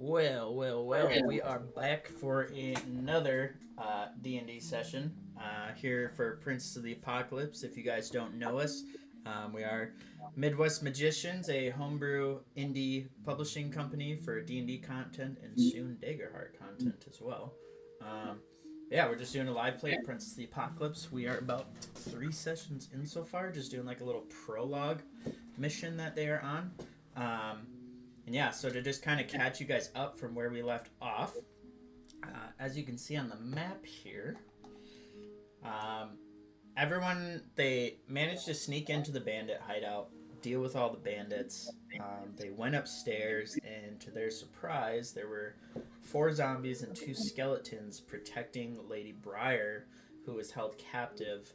Well, we are back for another D&D session here for Prince of the Apocalypse. If you guys don't know us, we are Midwest Magicians, a homebrew indie publishing company for D&D content and soon Daggerheart content as well. Yeah, we're just doing a live play of Prince of the Apocalypse. We are about 3 sessions in so far, just doing like a little prologue mission that they are on. And yeah, so to just kind of catch you guys up from where we left off, as you can see on the map here, everyone, they managed to sneak into the bandit hideout, deal with all the bandits. They went upstairs, and to their surprise, there were 4 zombies and 2 skeletons protecting Lady Briar, who was held captive.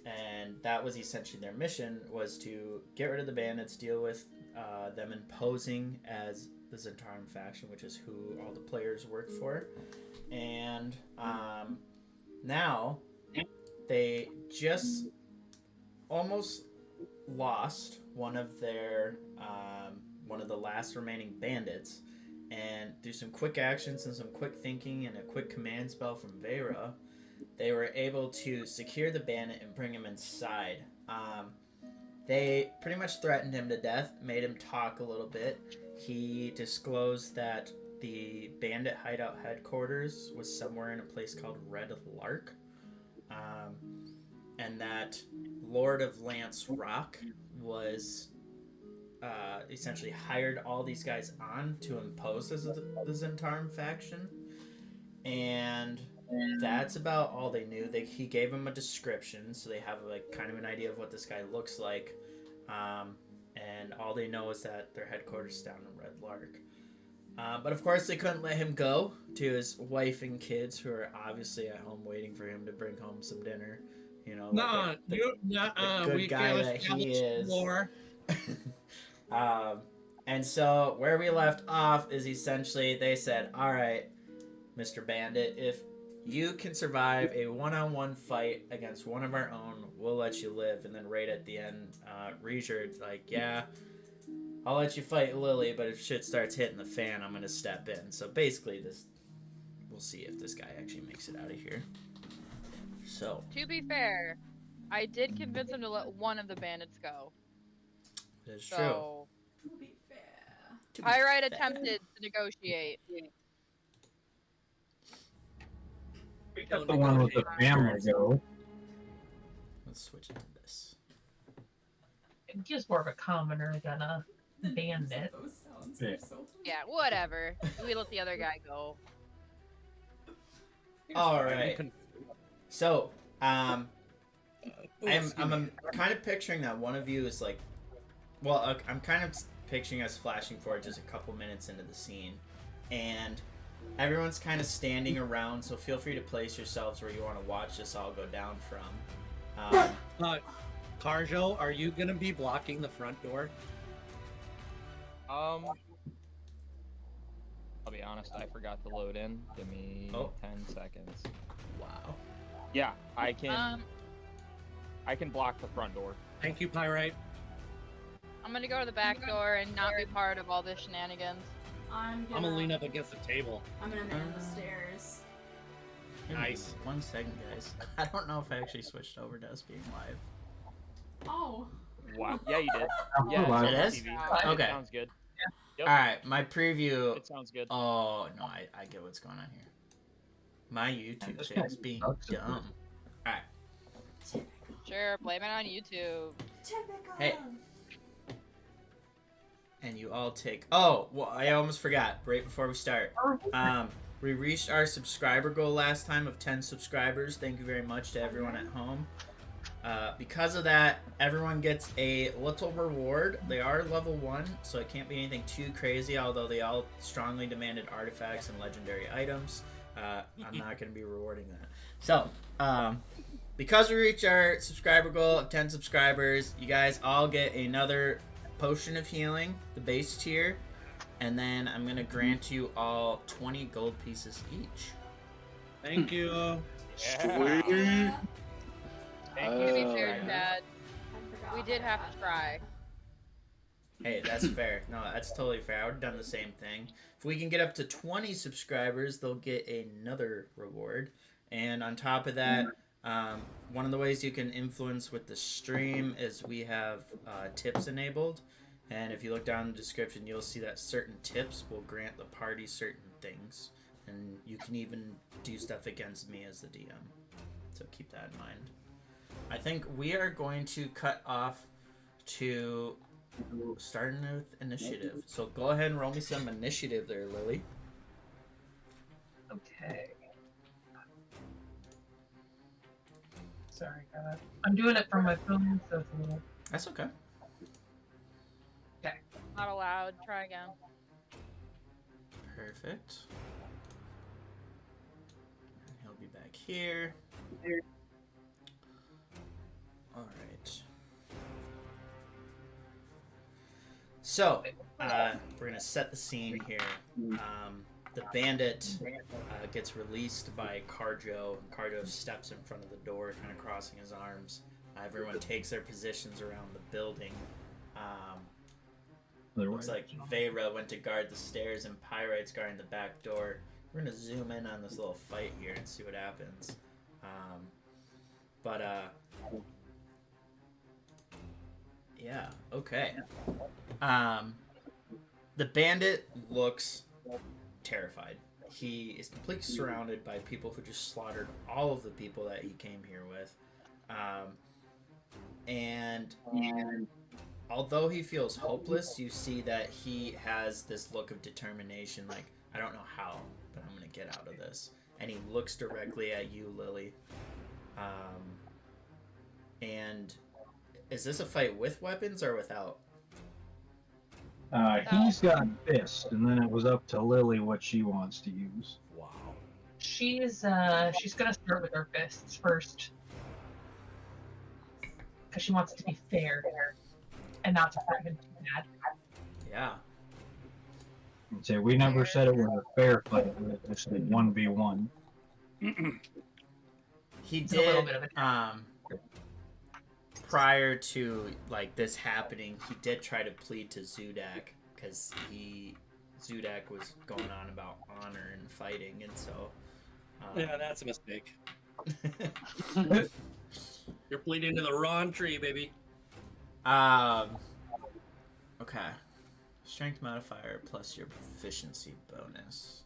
And that was essentially their mission, was to get rid of the bandits, deal with them imposing as the Zentarum faction, which is who all the players work for. And now they just almost lost one of their one of the last remaining bandits, and through some quick actions and some quick thinking and a quick command spell from Vera, they were able to secure the bandit and bring him inside. They pretty much threatened him to death, made him talk a little bit. He disclosed that the bandit hideout headquarters was somewhere in a place called Red Lark, and that Lord of Lance Rock was essentially hired all these guys on to impose as the Zentarum faction, and that's about all they knew. He gave them a description, so they have like kind of an idea of what this guy looks like, and all they know is that their headquarters is down in Red Lark. But of course, they couldn't let him go to his wife and kids, who are obviously at home waiting for him to bring home some dinner. You know, like the good guy that he is. And so where we left off is essentially they said, "All right, Mr. Bandit, if you can survive a one-on-one fight against one of our own, we'll let you live." And then right at the end, Reijard's like, "Yeah, I'll let you fight Lily, but if shit starts hitting the fan, I'm gonna step in." So basically, we'll see if this guy actually makes it out of here. So to be fair, I did convince him to let one of the bandits go. That's true. To be fair. Pyrite attempted to negotiate. We got the one with the family go. Let's switch it to this. Just more of a commoner than a bandit. Those sounds Yeah. are so funny. Yeah, whatever. We let the other guy go. All right. So, I'm kind of picturing that one of you is like, well, I'm kind of picturing us flashing forward just a couple minutes into the scene, and everyone's kind of standing around. So feel free to place yourselves where you want to watch this all go down from. Karjo, are you gonna be blocking the front door? I'll be honest, I forgot to load in. Give me 10 seconds. Wow. Yeah, I can block the front door. Thank you, Pyrite. I'm gonna go to the back door and not be part of all this shenanigans. I'm gonna gonna lean up against the table. I'm gonna man the stairs. Nice. 1 second, guys. I don't know if I actually switched over to us being live. Oh. Wow. Yeah, you did. Yeah, Yeah, it it's is? on TV. Okay. It sounds good. Yep. Alright, my preview. It sounds good. Oh, no, I get what's going on here. My YouTube channel's being dumb. Alright. Sure, blame it on YouTube. Typical. Hey. And you all take... Oh, well, I almost forgot right before we start. We reached our subscriber goal last time of 10 subscribers. Thank you very much to everyone at home. Because of that, everyone gets a little reward. They are level 1, so it can't be anything too crazy, although they all strongly demanded artifacts and legendary items. I'm not going to be rewarding that. So, because we reached our subscriber goal of 10 subscribers, you guys all get another Potion of Healing, the base tier, and then I'm going to grant you all 20 gold pieces each. Thank you. Yeah. Thank To be you. fair, Dad, I forgot we did have to try. Hey, that's fair. No, that's totally fair. I would have done the same thing. If we can get up to 20 subscribers, they'll get another reward. And on top of that, one of the ways you can influence with the stream is we have tips enabled. And if you look down in the description, you'll see that certain tips will grant the party certain things. And you can even do stuff against me as the DM. So keep that in mind. I think we are going to cut off to starting with initiative. So go ahead and roll me some initiative there, Lily. Okay. Sorry, God. I'm doing it from my phone, so it's a little. That's okay. Not allowed. Try again. Perfect. And he'll be back here. All right. So, we're gonna set the scene here. The bandit gets released by Carjo, and Carjo steps in front of the door, kind of crossing his arms. Everyone takes their positions around the building. Looks like Veyra went to guard the stairs, and Pyrite's guarding the back door. We're gonna zoom in on this little fight here and see what happens. Yeah, okay. The bandit looks terrified. He is completely surrounded by people who just slaughtered all of the people that he came here with. And although he feels hopeless, you see that he has this look of determination, like, I don't know how, but I'm gonna get out of this. And he looks directly at you, Lily. And is this a fight with weapons or without? He's got fists, and then it was up to Lily what she wants to use. Wow. She's gonna start with her fists first. Because she wants it to be fair and not to hurt him too bad. Yeah. I'd say we never said it was a fair fight. It was just a 1v1. He It's a little did, bit of a prior to like this happening, he did try to plead to Zudak because Zudak was going on about honor and fighting, and so Yeah, that's a mistake. You're bleeding to the wrong tree, baby. Okay. Strength modifier plus your proficiency bonus.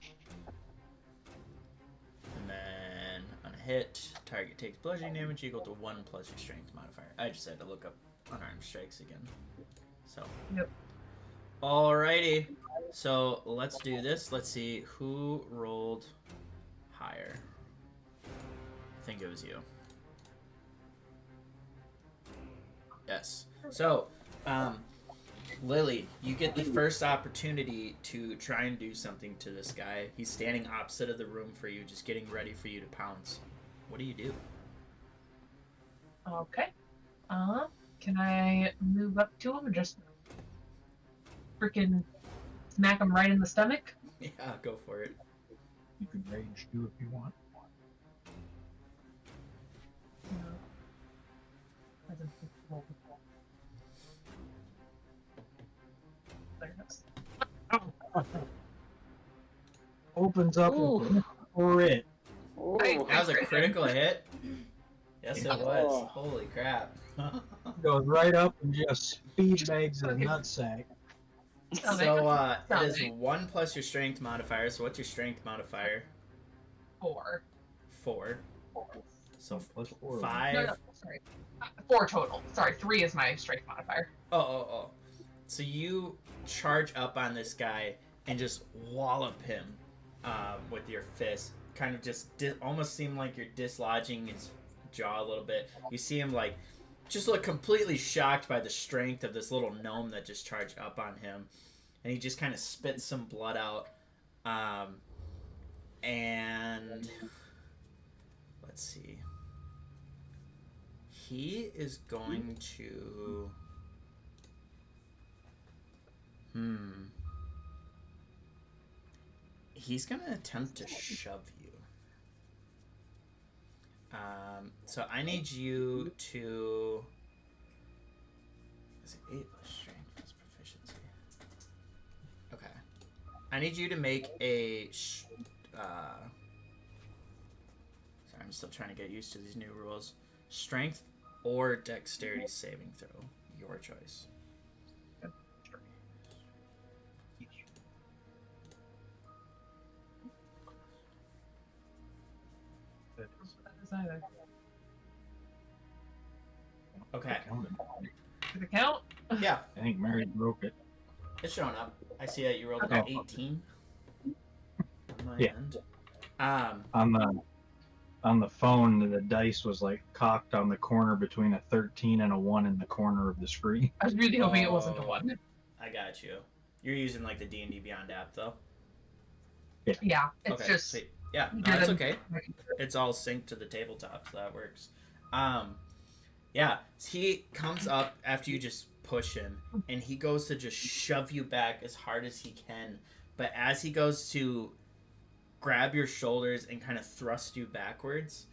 And then on a hit, target takes bludgeoning damage equal to 1 plus your strength modifier. I just had to look up unarmed strikes again. So. Yep. Alrighty. So let's do this. Let's see who rolled higher. I think it was you. Yes. So, Lily, you get the first opportunity to try and do something to this guy. He's standing opposite of the room for you, just getting ready for you to pounce. What do you do? Okay. Can I move up to him and just freaking smack him right in the stomach? Yeah, go for it. You can rage too if you want. There it is. Opens up with a crit. That was a critical hit? Yes, it was. Holy crap. Goes right up and just speed bags his nutsack. So, it is 1 plus your strength modifier. So, what's your strength modifier? 4. 4. So, Plus 4. 5. No, sorry. 4 total. Sorry, 3 is my strength modifier. Oh. So you charge up on this guy and just wallop him with your fist. Kind of just almost seem like you're dislodging his jaw a little bit. You see him like just look completely shocked by the strength of this little gnome that just charged up on him. And he just kind of spits some blood out. And let's see. He is going to... He's going to attempt to shove you. So I need you to... Is it 8 plus strength plus proficiency? I need you to make a. Sorry, I'm still trying to get used to these new rules. Strength or dexterity saving throw. Your choice. That is either. Okay. Does it count? Yeah, I think Mary broke it. it's showing up. I see that you rolled about Okay. 18. On my Yeah. end. On the phone, the dice was like cocked on the corner between a 13 and a 1 in the corner of the screen. I was really hoping it wasn't a Oh. 1. I got you. You're using like the D&D Beyond app though. Yeah, it's Okay. just. Sweet. Yeah, no, You're it's the- okay. It's all synced to the tabletop, so that works. Yeah, so he comes up after you just push him, and he goes to just shove you back as hard as he can. But as he goes to grab your shoulders and kind of thrust you backwards,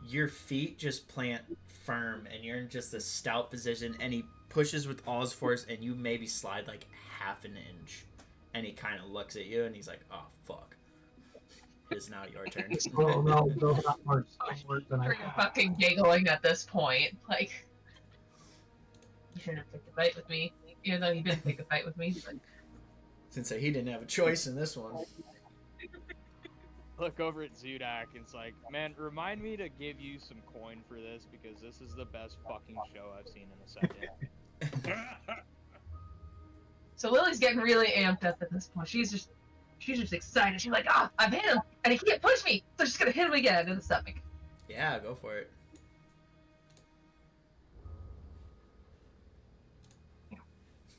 your feet just plant firm, and you're in just a stout position. And he pushes with all his force, and you maybe slide like half an inch. And he kind of looks at you, and he's like, "Oh fuck." It's now your turn. Oh no, not worse than I You're thought. fucking giggling at this point. Like, you shouldn't have picked a fight with me. Even though you didn't pick a fight with me. But Since he didn't have a choice in this one. Look over at Zudak and it's like, man, remind me to give you some coin for this because this is the best fucking show I've seen in a second. So Lily's getting really amped up at this point. She's just excited. She's like, I've hit him, and he can't push me, so she's gonna hit him again in the stomach. Yeah, go for it.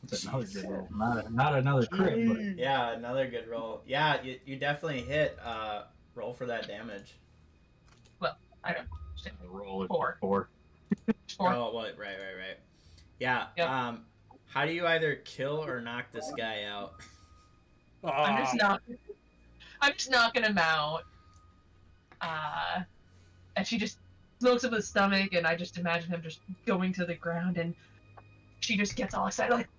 It's another good roll. Not another crit, but Yeah, another good roll. Yeah, you definitely hit. Roll for that damage. I don't a roll is 4. 4. 4. Oh, what? Right. Yeah. Yep. How do you either kill or knock this guy out? I'm just knocking him out. And she just looks at his stomach, and I just imagine him just going to the ground, and she just gets all excited, like,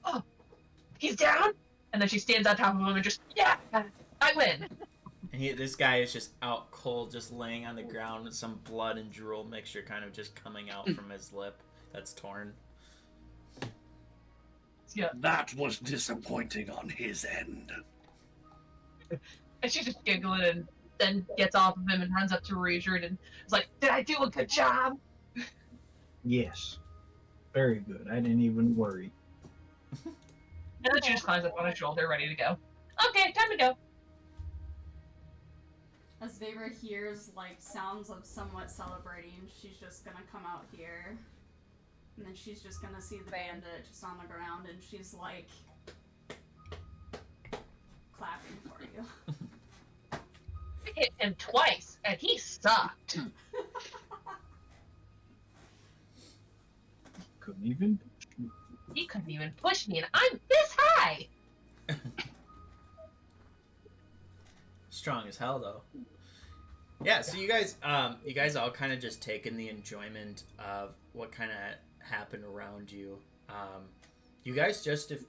"Oh, he's down!" And then she stands on top of him and just, "Yeah, I win!" And this guy is just out cold, just laying on the ground with some blood and drool mixture kind of just coming out from his lip that's torn. Yeah. That was disappointing on his end. And she's just giggling, and then gets off of him and runs up to Regard and is like, "Did I do a good job?" Yes. Very good. I didn't even worry. And then she just climbs up on his shoulder, ready to go. Okay, time to go. As Vayra hears like sounds of somewhat celebrating, she's just gonna come out here. And then she's just gonna see the bandit just on the ground, and she's like clapping for you. I hit him twice, and he sucked. Couldn't even. He couldn't even push me, and I'm this high. Strong as hell, though. Yeah, so you guys all kind of just taking the enjoyment of what kind of happened around you. You guys just have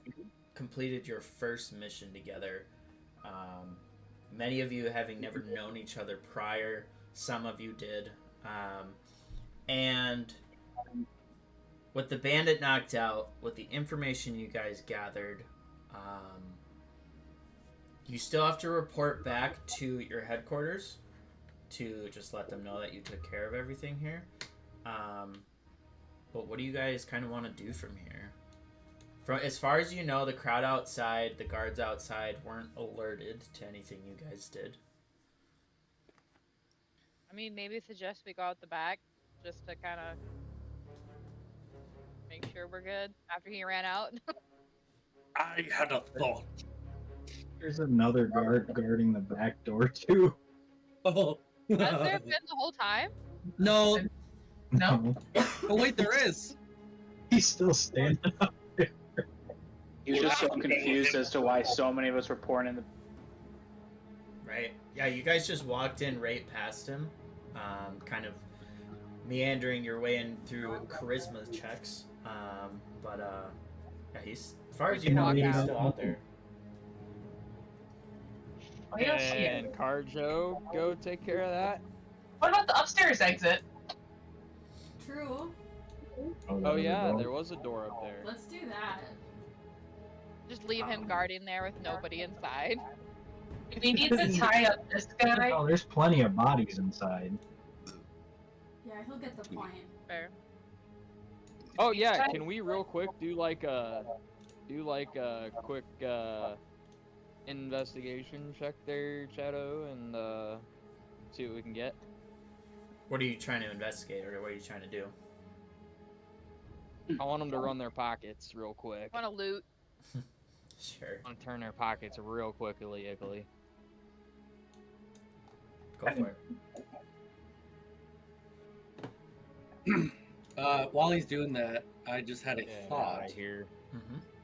completed your first mission together. Many of you having never known each other prior. Some of you did. And with the bandit knocked out, with the information you guys gathered, you still have to report back to your headquarters to just let them know that you took care of everything here. But what do you guys kind of want to do from here? From as far as you know, the crowd outside, the guards outside weren't alerted to anything you guys did. I mean, maybe suggest we go out the back just to kind of make sure we're good after he ran out. I had a thought. There's another guard guarding the back door too. Oh. Has there been the whole time? No. No? Oh wait, there is. He's still standing up. He was just so confused as to why so many of us were pouring in the. Right? Yeah, you guys just walked in right past him, kind of meandering your way in through charisma checks. Yeah, he's as far as We you can know, walk he's out. still out there. Oh, yeah, shit. And Carjo, go take care of that. What about the upstairs exit? True. Oh yeah, there was a door up there. Let's do that. Just leave him guarding there with nobody inside. Do we need to tie up this guy? Oh, there's plenty of bodies inside. Yeah, he'll get the point. Fair. Oh yeah, can we real quick do like a quick investigation check there, Shadow, and see what we can get? What are you trying to investigate, or what are you trying to do? I want them to run their pockets real quick. Want to loot? Sure. I want to turn their pockets real quickly, ickly. Go for it. While he's doing that, I just had a thought. Right here.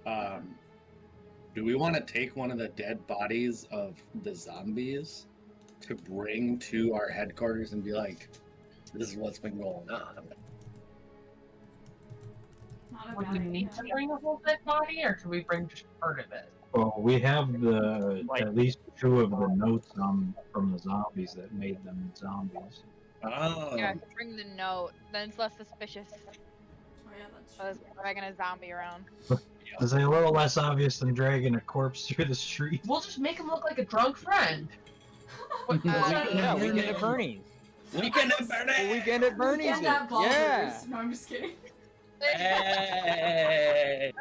Mm-hmm. Do we want to take one of the dead bodies of the zombies to bring to our headquarters and be like, this is what's been going on? Not a Would bad we idea. need to bring a whole dead body, or can we bring just part of it? Well, we have at least 2 of the notes from the zombies that made them zombies. Oh, Yeah, bring the note. Then it's less suspicious. Oh yeah, that's I was true. dragging a zombie around. Is a little less obvious than dragging a corpse through the street. We'll just make him look like a drunk friend. Yeah, weekend at Bernie's. Weekend at Bernie's! Weekend at Bernie's. Weekend at Baldur's. Yeah. No, I'm just kidding. Hey!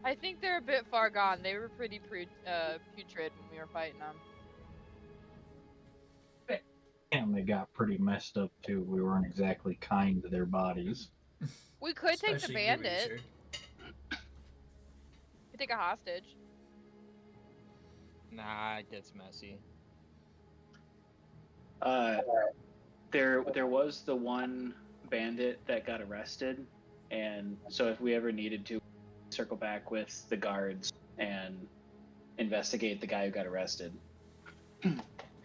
I think they're a bit far gone. They were pretty putrid when we were fighting them. And they got pretty messed up too. We weren't exactly kind to their bodies. We could take the Especially you, bandit. Richard. We could take a hostage. Nah, it gets messy. There was the one bandit that got arrested, and so if we ever needed to circle back with the guards and investigate the guy who got arrested. Yeah,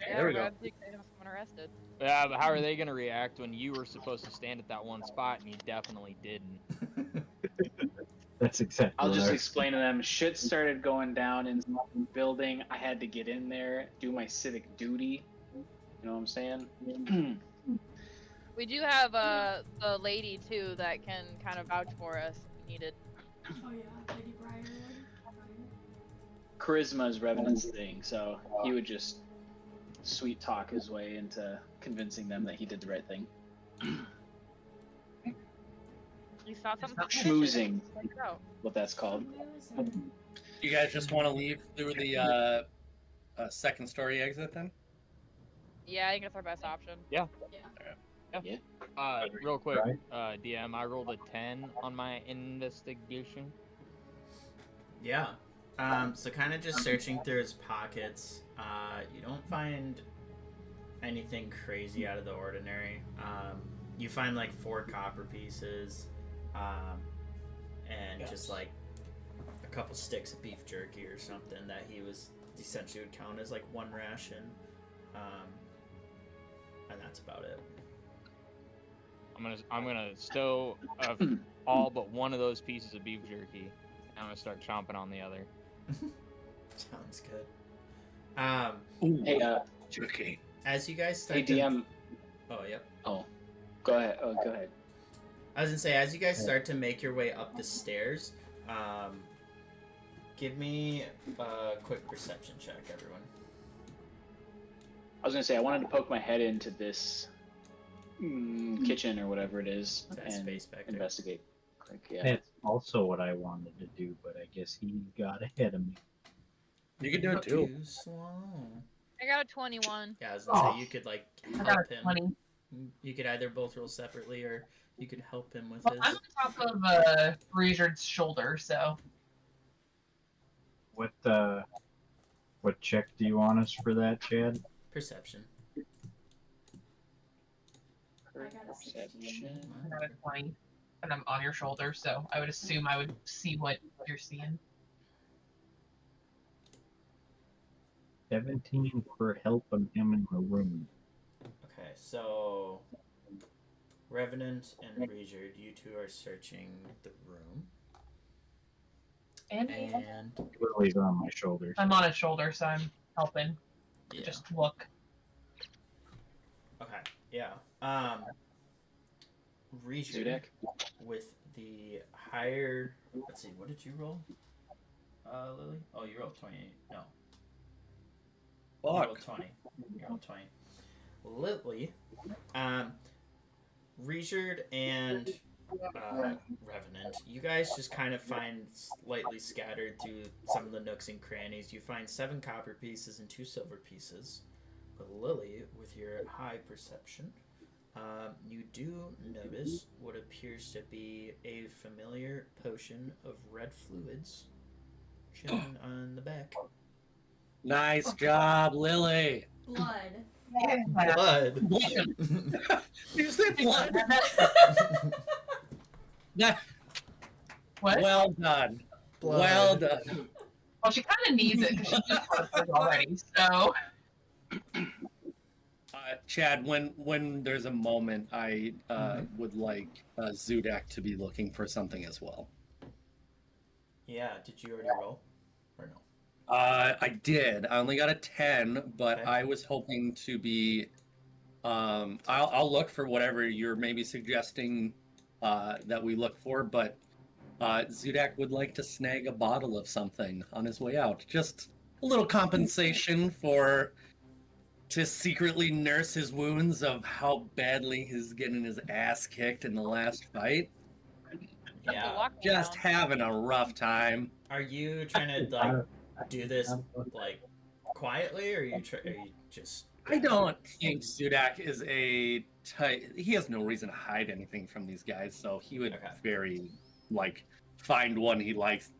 there we we're go. gonna take someone arrested. Yeah, but how are they gonna react when you were supposed to stand at that one spot and you definitely didn't? That's exactly. I'll just what I- explain to them, shit started going down in the building, I had to get in there, do my civic duty. You know what I'm saying? We do have the lady too that can kind of vouch for us if needed. Oh yeah, Lady Briar. Charisma is Revenant's thing, so he would just sweet talk his way into convincing them that he did the right thing. You saw something Schmoozing, Check it out. what that's called. You guys just want to leave through the second story exit then? Yeah, I think that's our best option. Real quick, Right. DM, I rolled a 10 on my investigation. Yeah. So kind of just searching through his pockets, you don't find anything crazy out of the ordinary. You find like 4 copper pieces, and just like a couple sticks of beef jerky or something that he was essentially would count as like 1 ration, and that's about it. I'm gonna stow all but one of those pieces of beef jerky. And I'm gonna start chomping on the other. Sounds good. Hey, Jerky. As you guys start hey to... DM. Oh, yep. Oh, go ahead. Oh, go ahead. I was gonna say, as you guys start to make your way up the stairs, give me a quick perception check, everyone. I was gonna say I wanted to poke my head into this kitchen or whatever it is That and space back there. investigate. Quick, yeah. That's also what I wanted to do, but I guess he got ahead of me. You can do it too. Too slow. I got a 21. Yeah, I was gonna say you could like I got help a him. 20. You could either both roll separately, or you could help him with Well, his. I'm on top of Richard's shoulder, so What check do you want us for that, Chad? Perception. I got a 16. I got a 20. And I'm on your shoulder, so I would assume I would see what you're seeing. 17 for helping him in the room. Okay, so Revenant and Richard, you two are searching the room. Andy? And Lily's on my shoulders. I'm on his shoulder, so I'm helping. yeah. Just look. Okay. Yeah. Richard Zudek? with the higher. Let's see. What did you roll? Lily. Oh, you rolled 28. No. You rolled Fuck. 20. You rolled 20. Lily. Richard and Revenant, you guys just kind of find slightly scattered through some of the nooks and crannies. You find 7 copper pieces and 2 silver pieces. But Lily, with your high perception, you do notice what appears to be a familiar potion of red fluids chilling on the back. Nice job, Lily. Blood. Blood. You said blood. What? Well done. Blood. Well done. Well, she kind of needs it because she's just busted already. So Chad, when there's a moment, I would like Zudek to be looking for something as well. Yeah, did you already roll? Or no? I did. I only got a 10, but Okay. I was hoping to be. I'll look for whatever you're maybe suggesting that we look for, but Zudek would like to snag a bottle of something on his way out. Just a little compensation to secretly nurse his wounds of how badly he's getting his ass kicked in the last fight. Yeah. Just having a rough time. Are you trying to like do this like quietly, or are you just? I don't think Zudek is a type. He has no reason to hide anything from these guys, so he would Okay. very find one he likes,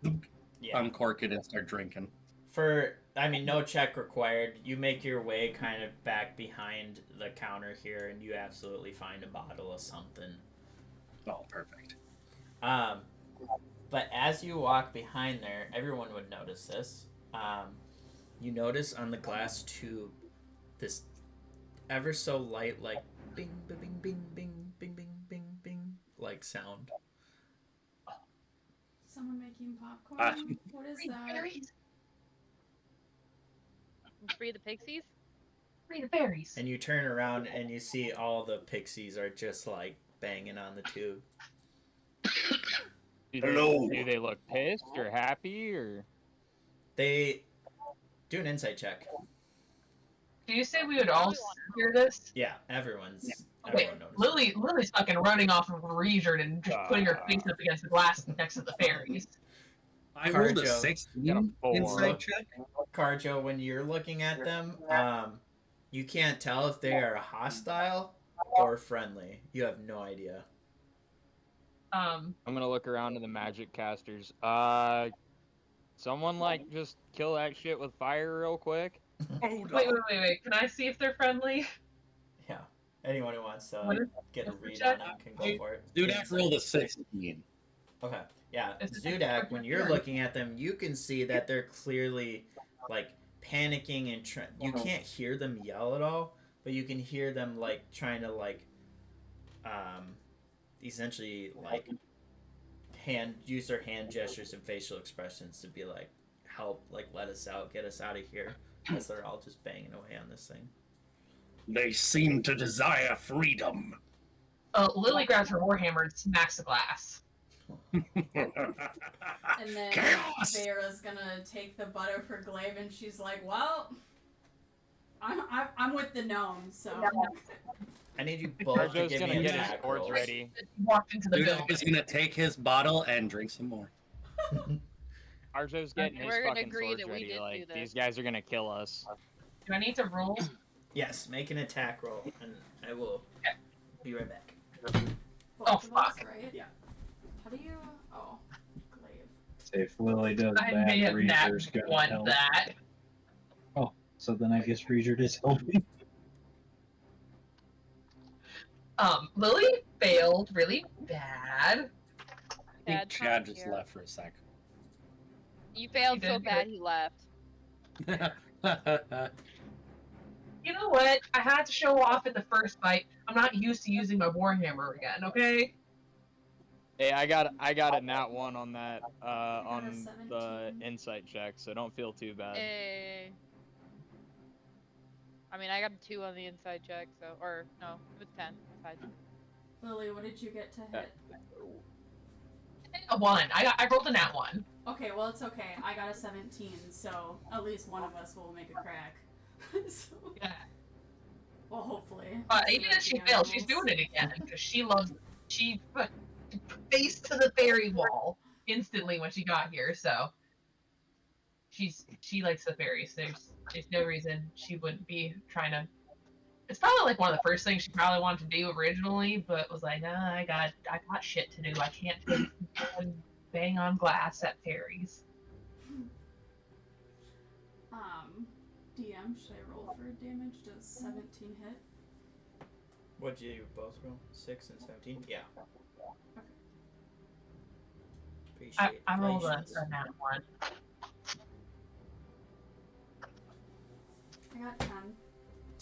Yeah. uncork it, and start drinking. No check required. You make your way kind of back behind the counter here, and you absolutely find a bottle of something. Oh, perfect. But as you walk behind there, everyone would notice this. You notice on the glass tube this ever so light, like bing, bing, bing, bing, bing, bing, bing, bing, bing, like sound. Someone making popcorn? What is that? Free the pixies? free the berries. And you turn around and you see all the pixies are just like banging on the tube. Hello. Do they look pissed or happy or? They do an insight check. Do you say we would all hear this? Yeah, everyone Okay, notices. Lily's fucking running off of Regard and just putting her face up against the glass next to the fairies. I rolled a Carjo. 16 4. insight check. Carjo, when you're looking at them, you can't tell if they are hostile or friendly. You have no idea. I'm gonna look around to the magic casters. Someone just kill that shit with fire real quick. Wait. Can I see if they're friendly? Yeah. Anyone who wants What to is- get a is the read check? on it can go for it. Zudek rolled a 16. Okay. Yeah, Is it Zudak, when you're turn? looking at them, you can see that they're clearly panicking and you can't hear them yell at all, but you can hear them trying to essentially use their hand gestures and facial expressions to be help, let us out, get us out of here, as they're all just banging away on this thing. They seem to desire freedom. Lily grabs her warhammer and smacks the glass. And then Chaos! Vera's gonna take the butt of her glaive and she's like, well, I'm with the gnome, so. I need you both to Carjo's give gonna me get an his attack swords roll. ready. Walked into the Zudek building. is gonna take his bottle and drink some more. Arjo's getting his We're gonna fucking agree swords that we ready. did do this. These guys are gonna kill us. Do I need to roll? Yes, make an attack roll, and I will be right back. Both Oh, of us, fuck. right? Yeah. How do you? Oh, glaive. If Lily does I may that, have Reader's not gonna won help. that. So then I guess Reader is helping. Lily failed really bad. I think Bad Chad time just here. left for a sec. You failed He so did bad good. he left. You know what? I had to show off at the first fight. I'm not used to using my warhammer again, okay? Hey, I got a nat 1 on that got a on the 17. insight check, so don't feel too bad. Hey. I mean, I got a 2 on the inside check, so or no, it was 10. Inside. Lily, what did you get to hit? A 1. I rolled a nat 1. Okay, well it's okay. I got a 17, so at least one of us will make a crack. So, Yeah. well, hopefully. Even if she fails, she's doing it again because she loves it. She faced to the fairy wall instantly when she got here, so she likes the fairies. There's no reason she wouldn't be trying to. It's probably like one of the first things she probably wanted to do originally, but was like, nah, I got shit to do. I can't bang on glass at fairies. DM, should I roll for damage? Does 17 hit? What'd you both roll? 6 and 17? Yeah. Appreciate I rolled a patience. nat 1. I got 10.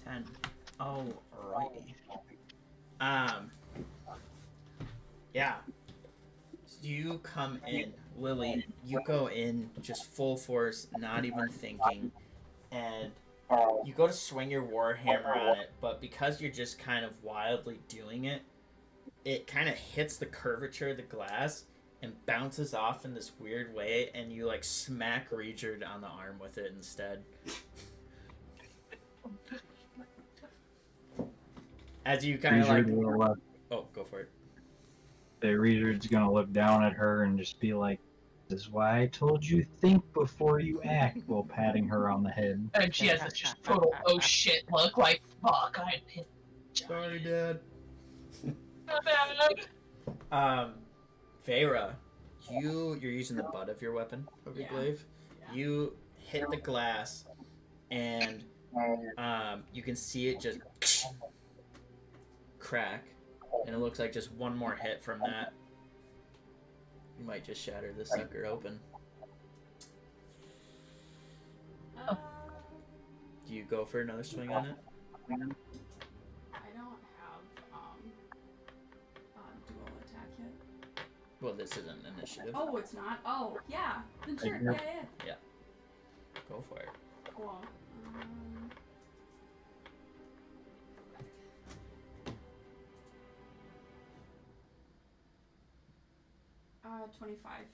10. Alrighty. Yeah. So you come in, Lily. You go in just full force, not even thinking, and you go to swing your warhammer on it, but because you're just kind of wildly doing it, it kind of hits the curvature of the glass and bounces off in this weird way, and you like smack Regard on the arm with it instead. As you kind of like, oh, go for it. The Regard's gonna look down at her and just be like, "This is why I told you think before you act," while patting her on the head. And she has this just total oh shit look, like fuck, I hit. Sorry, Dad. Bad. Feyre, you're using the butt of your weapon, of your Yeah. glaive. Yeah. You hit the glass, and you can see it just crack, and it looks like just one more hit from that. You might just shatter this sucker open. Do you go for another swing on it? I don't have dual attack yet. Well, this isn't initiative. Oh, it's not? Oh, yeah. Then sure. Yep. Yeah. Go for it. Cool. 25.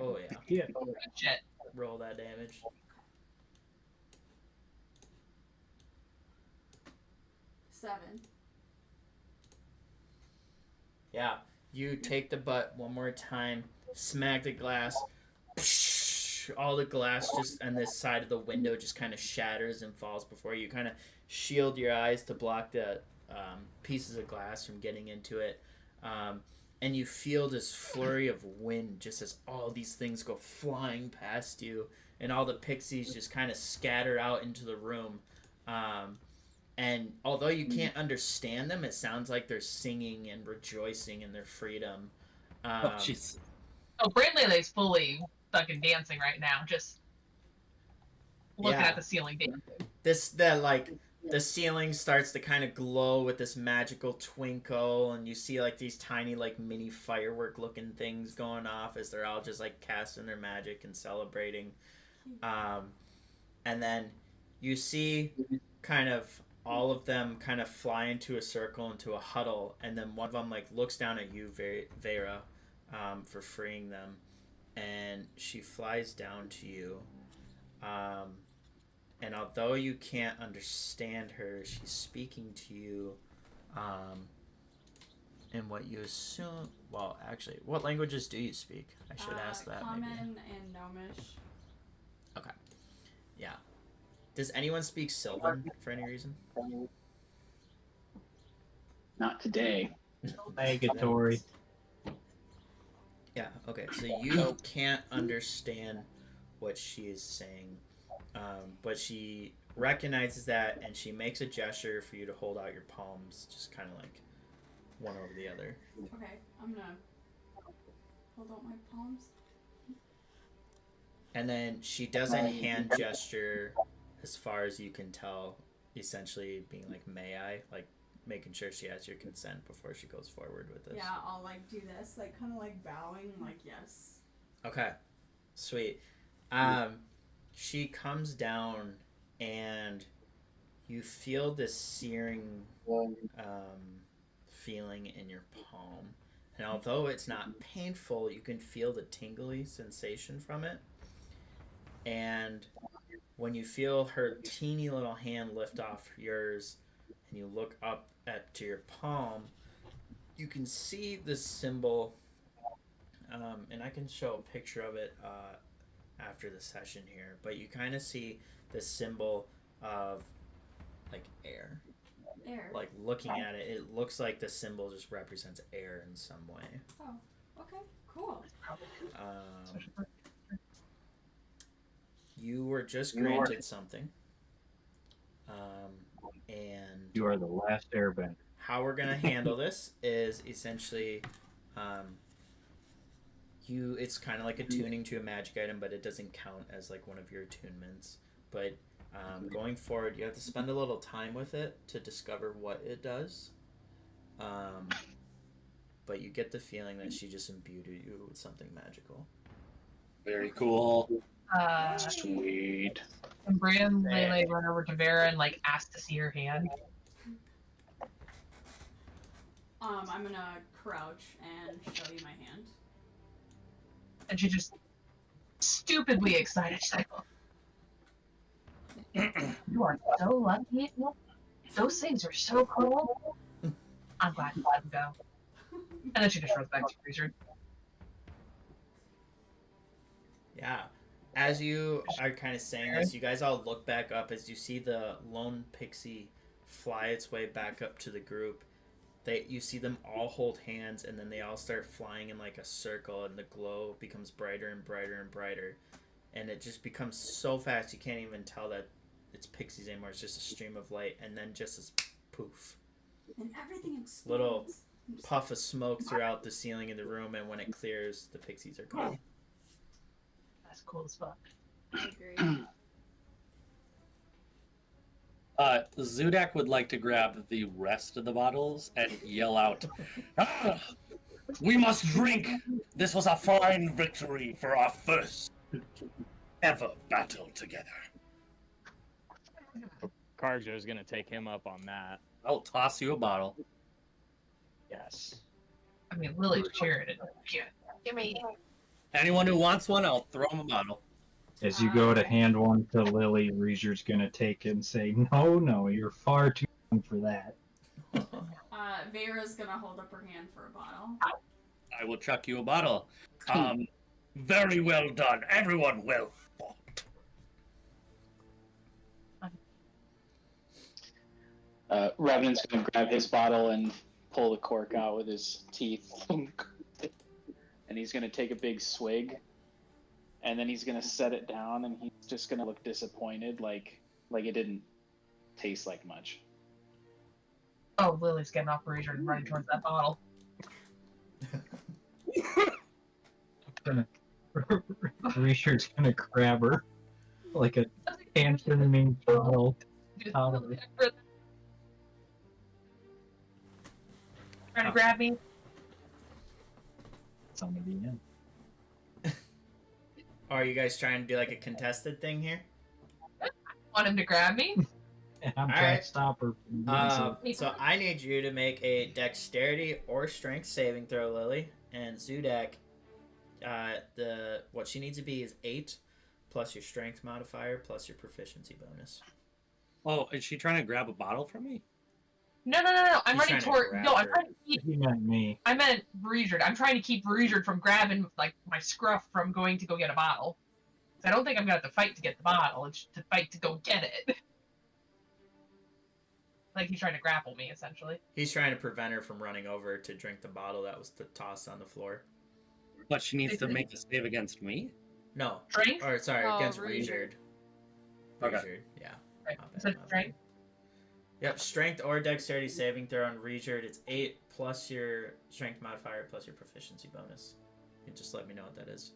Oh yeah. Yeah. Shit. Roll that damage. 7. Yeah. You take the butt one more time, smack the glass. All the glass just on this side of the window just kind of shatters and falls before you. Kind of shield your eyes to block the pieces of glass from getting into it. And you feel this flurry of wind just as all these things go flying past you, and all the pixies just kind of scatter out into the room. And although you can't understand them, it sounds like they're singing and rejoicing in their freedom. Oh, jeez. Oh, Brandley's fully fucking dancing right now, just looking Yeah. at the ceiling dancing. The ceiling starts to kind of glow with this magical twinkle, and you see like these tiny like mini firework looking things going off as they're all just like casting their magic and celebrating. And then you see kind of all of them kind of fly into a circle, into a huddle, and then one of them like looks down at you, Vera, for freeing them, and she flies down to you. And although you can't understand her, she's speaking to you in what you assume... Well, actually, what languages do you speak? I should ask that, Common maybe. and Gnomish. Okay. Yeah. Does anyone speak Sylvan for any reason? Not today. Negatory. Yeah, okay. So you can't understand what she is saying. But she recognizes that, and she makes a gesture for you to hold out your palms, just kind of like one over the other. Okay, I'm gonna hold out my palms. And then she does a hand gesture, as far as you can tell, essentially being like, may I? Like, making sure she has your consent before she goes forward with this. Yeah, I'll like do this, like kind of like bowing, like yes. Okay, sweet. She comes down, and you feel this searing feeling in your palm. And although it's not painful, you can feel the tingly sensation from it. And when you feel her teeny little hand lift off yours, and you look up to your palm, you can see this symbol, and I can show a picture of it after the session here, but you kind of see this symbol of like air. Air. Like looking at it, it looks like the symbol just represents air in some way. Oh, okay, cool. You were just granted something, and You are the last airbender. how we're gonna handle this is essentially, it's kind of like attuning to a magic item, but it doesn't count as like one of your attunements. But going forward, you have to spend a little time with it to discover what it does. But you get the feeling that she just imbued you with something magical. Very cool. Sweet. And Bran Lele run over to Vera and like ask to see her hand. I'm gonna crouch and show you my hand. And she's just stupidly excited. She's like, "You are so lucky. Those things are so cool. I'm glad to let them go." And then she just runs back to Freezer. Yeah. As you are kind of saying this, you guys all look back up as you see the lone pixie fly its way back up to the group. You see them all hold hands, and then they all start flying in like a circle, and the glow becomes brighter and brighter and brighter. And it just becomes so fast you can't even tell that it's pixies anymore. It's just a stream of light, and then just this poof. And everything explodes. Little puff of smoke throughout the ceiling of the room, and when it clears, the pixies are gone. That's cool as fuck. Zudak would like to grab the rest of the bottles and yell out, "Ah, we must drink! This was a fine victory for our first ever battle together." Carjo's gonna take him up on that. I'll toss you a bottle. Yes. I mean, Lily's cheering it. Yeah, give me. Anyone who wants one, I'll throw them a bottle. As you go to hand one to Lily, Reezer's gonna take it and say, No, you're far too young for that. Vera's gonna hold up her hand for a bottle. I will chuck you a bottle. Very well done. Everyone well fought. Revenant's gonna grab his bottle and pull the cork out with his teeth. And he's gonna take a big swig. And then he's gonna set it down, and he's just gonna look disappointed, like it didn't taste like much. Oh, Lily's getting off Freezer and running towards that bottle. Reezer's gonna grab her like a tantruming child. Trying to grab me. It's on the end. Are you guys trying to do like a contested thing here? Want him to grab me? And I'm All trying right. to stop her from doing so. So I need you to make a dexterity or strength saving throw, Lily. And Zudak, what she needs to be is 8 plus your strength modifier plus your proficiency bonus. Oh, is she trying to grab a bottle from me? No. I'm He's running trying to toward. grab No, I'm her. trying to keep. He meant me. I meant Breezer. I'm trying to keep Breezer from grabbing like my scruff from going to go get a bottle. I don't think I'm gonna have to fight to get the bottle. It's to fight to go get it. Like he's trying to grapple me, essentially. He's trying to prevent her from running over to drink the bottle that was tossed on the floor. But she needs to make a save against me? No. Strength? Or sorry, Oh, against Reezard. Reezard. Okay. Reezard, yeah. Right. My Is bad, that my bad. strength? Yep, strength or dexterity saving throw on Reezard. It's 8 plus your strength modifier plus your proficiency bonus. You just let me know what that is.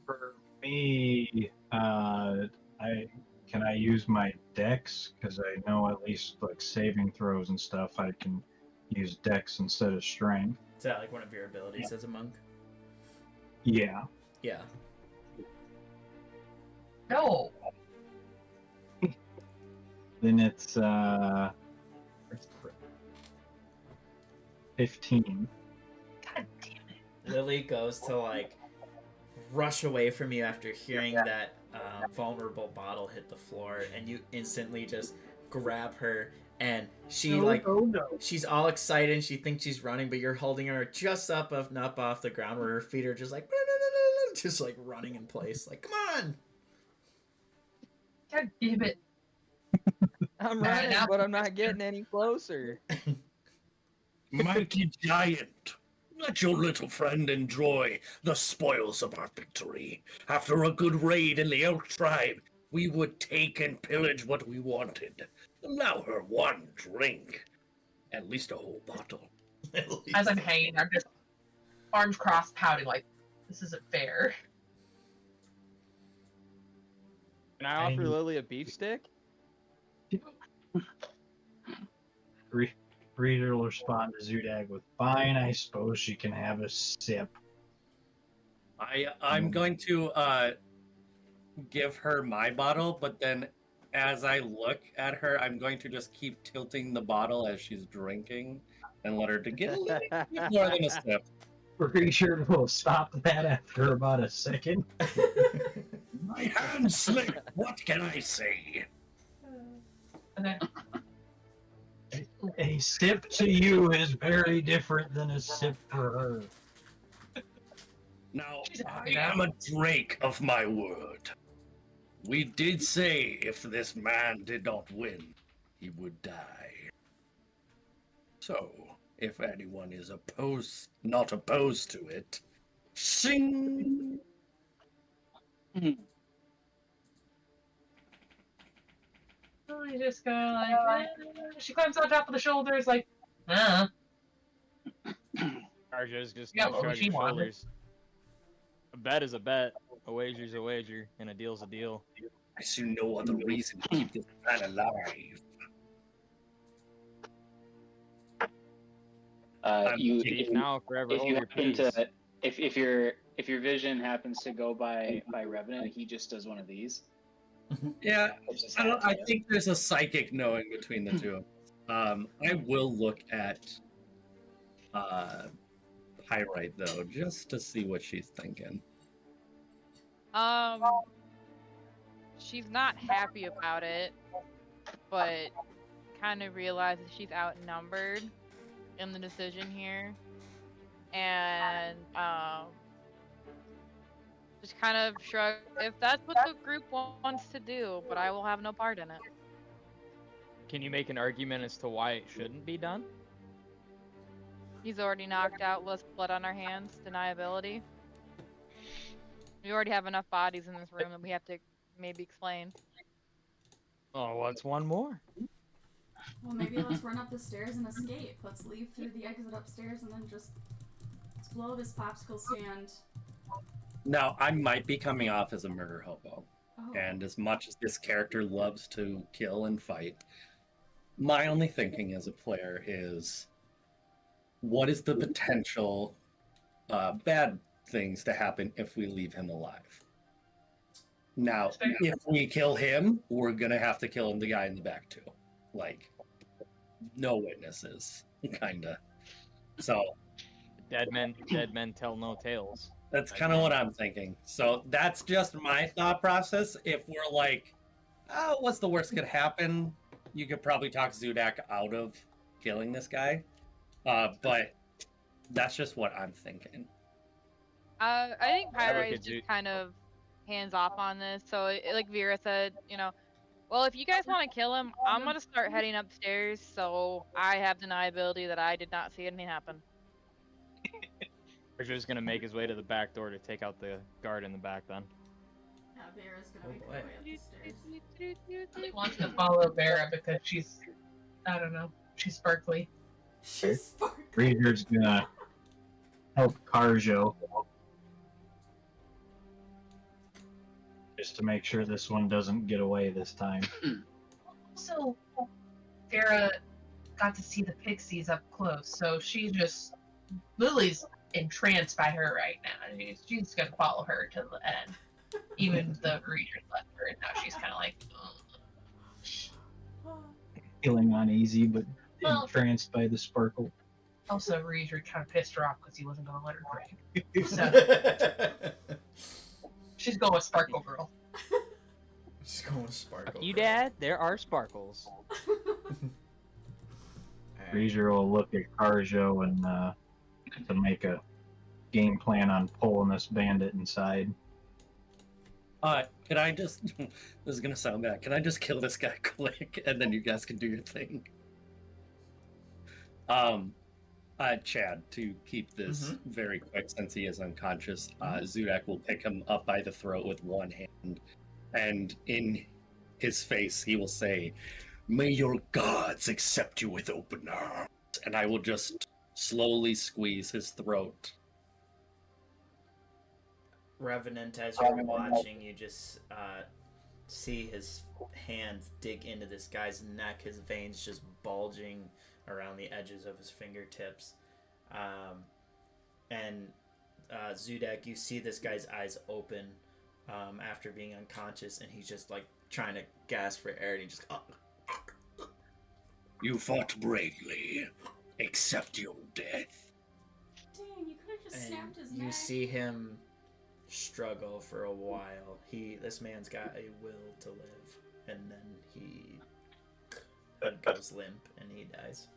For me, can I use my Dex, because I know at least like saving throws and stuff, I can use Dex instead of Strength. Is that like one of your abilities as a monk? Yeah. Yeah. No. Then it's 15. God damn it. Lily goes to like rush away from you after hearing that vulnerable bottle hit the floor, and you instantly just grab her, and she she's all excited and she thinks she's running, but you're holding her just up off the ground where her feet are just like just like running in place. Like, come on! God damn it. I'm running, but I'm not getting any closer. Mighty giant, let your little friend enjoy the spoils of our victory. After a good raid in the elk tribe, we would take and pillage what we wanted. Allow her one drink. At least a whole bottle. As I'm hanging, I'm just arms crossed, pouting like, this isn't fair. Can I offer Lily a beef stick? Reader will respond to Zudag with, fine, I suppose she can have a sip. I'm going to give her my bottle, but then as I look at her, I'm going to just keep tilting the bottle as she's drinking and let her to get a little bit more than a sip. Reader will stop that after about a second. My hands slip. What can I say? Okay. A sip to you is very different than a sip for her. Now, I am a drake of my word. We did say if this man did not win, he would die. So, if anyone is not opposed to it, sing! So you just go like, she climbs on top of the shoulders like, Arjo's just Yeah, gonna what shrug she his wanted. shoulders. A bet is a bet, a wager's a wager, and a deal's a deal. I see no other reason to keep this man alive. You, Peace now, forever if hold you your happen peace. to, if your vision happens to go by Revenant, he just does one of these. Yeah, I think there's a psychic knowing between the two. I will look at Pyrite though, just to see what she's thinking. She's not happy about it, but kind of realizes she's outnumbered in the decision here, and just kind of shrug. If that's what the group wants to do, but I will have no part in it. Can you make an argument as to why it shouldn't be done? He's already knocked out, less blood on our hands, deniability. We already have enough bodies in this room that we have to maybe explain. Oh, what's one more? Well, maybe let's run up the stairs and escape. Let's leave through the exit upstairs and then just let's blow this popsicle stand. Now, I might be coming off as a murder hobo, Oh. and as much as this character loves to kill and fight, my only thinking as a player is, what is the potential bad things to happen if we leave him alive? Now, if we kill him, we're gonna have to kill the guy in the back too. Like, no witnesses, kinda. So Dead men tell no tales. that's kind of what I'm thinking. So that's just my thought process. If we're like, oh, what's the worst could happen? You could probably talk Zudak out of killing this guy. But that's just what I'm thinking. I think I look Pyrite at is you- just kind of hands off on this. So, like Vera said, well, if you guys want to kill him, I'm gonna start heading upstairs. So I have deniability that I did not see anything happen. Arjo's gonna make his way to the back door to take out the guard in the back then. Yeah, Vera's gonna Oh, make her boy. way up the stairs. He wants to follow Vera because she's, I don't know, she's sparkly. She's sparkling. Reader's gonna help Karjo. Just to make sure this one doesn't get away this time. Also, Farah got to see the pixies up close, so she's just Lily's entranced by her right now. She's gonna follow her to the end, even the readers left her, and now she's kind of like, ugh. Feeling uneasy, but Well- entranced by the sparkle. Also, Reader kind of pissed her off because he wasn't gonna let her drink. So she's going with Sparkle Girl. Just going with Sparkle. You, Girl. Dad. There are sparkles. Alright. Razor will look at Carjo and to make a game plan on pulling this bandit inside. Can I just? This is gonna sound bad. Can I just kill this guy quick, and then you guys can do your thing? Chad, to keep this very quick, since he is unconscious, Zudak will pick him up by the throat with one hand, and in his face he will say, "May your gods accept you with open arms." And I will just slowly squeeze his throat. Revenant, as you're watching, you just see his hands dig into this guy's neck, his veins just bulging around the edges of his fingertips. And Zudak, you see this guy's eyes open after being unconscious, and he's just like trying to gasp for air, and he just... You fought bravely. Accept your death. Dang, you could have just And snapped his you neck. see him struggle for a while. This man's got a will to live, and then he goes limp and he dies.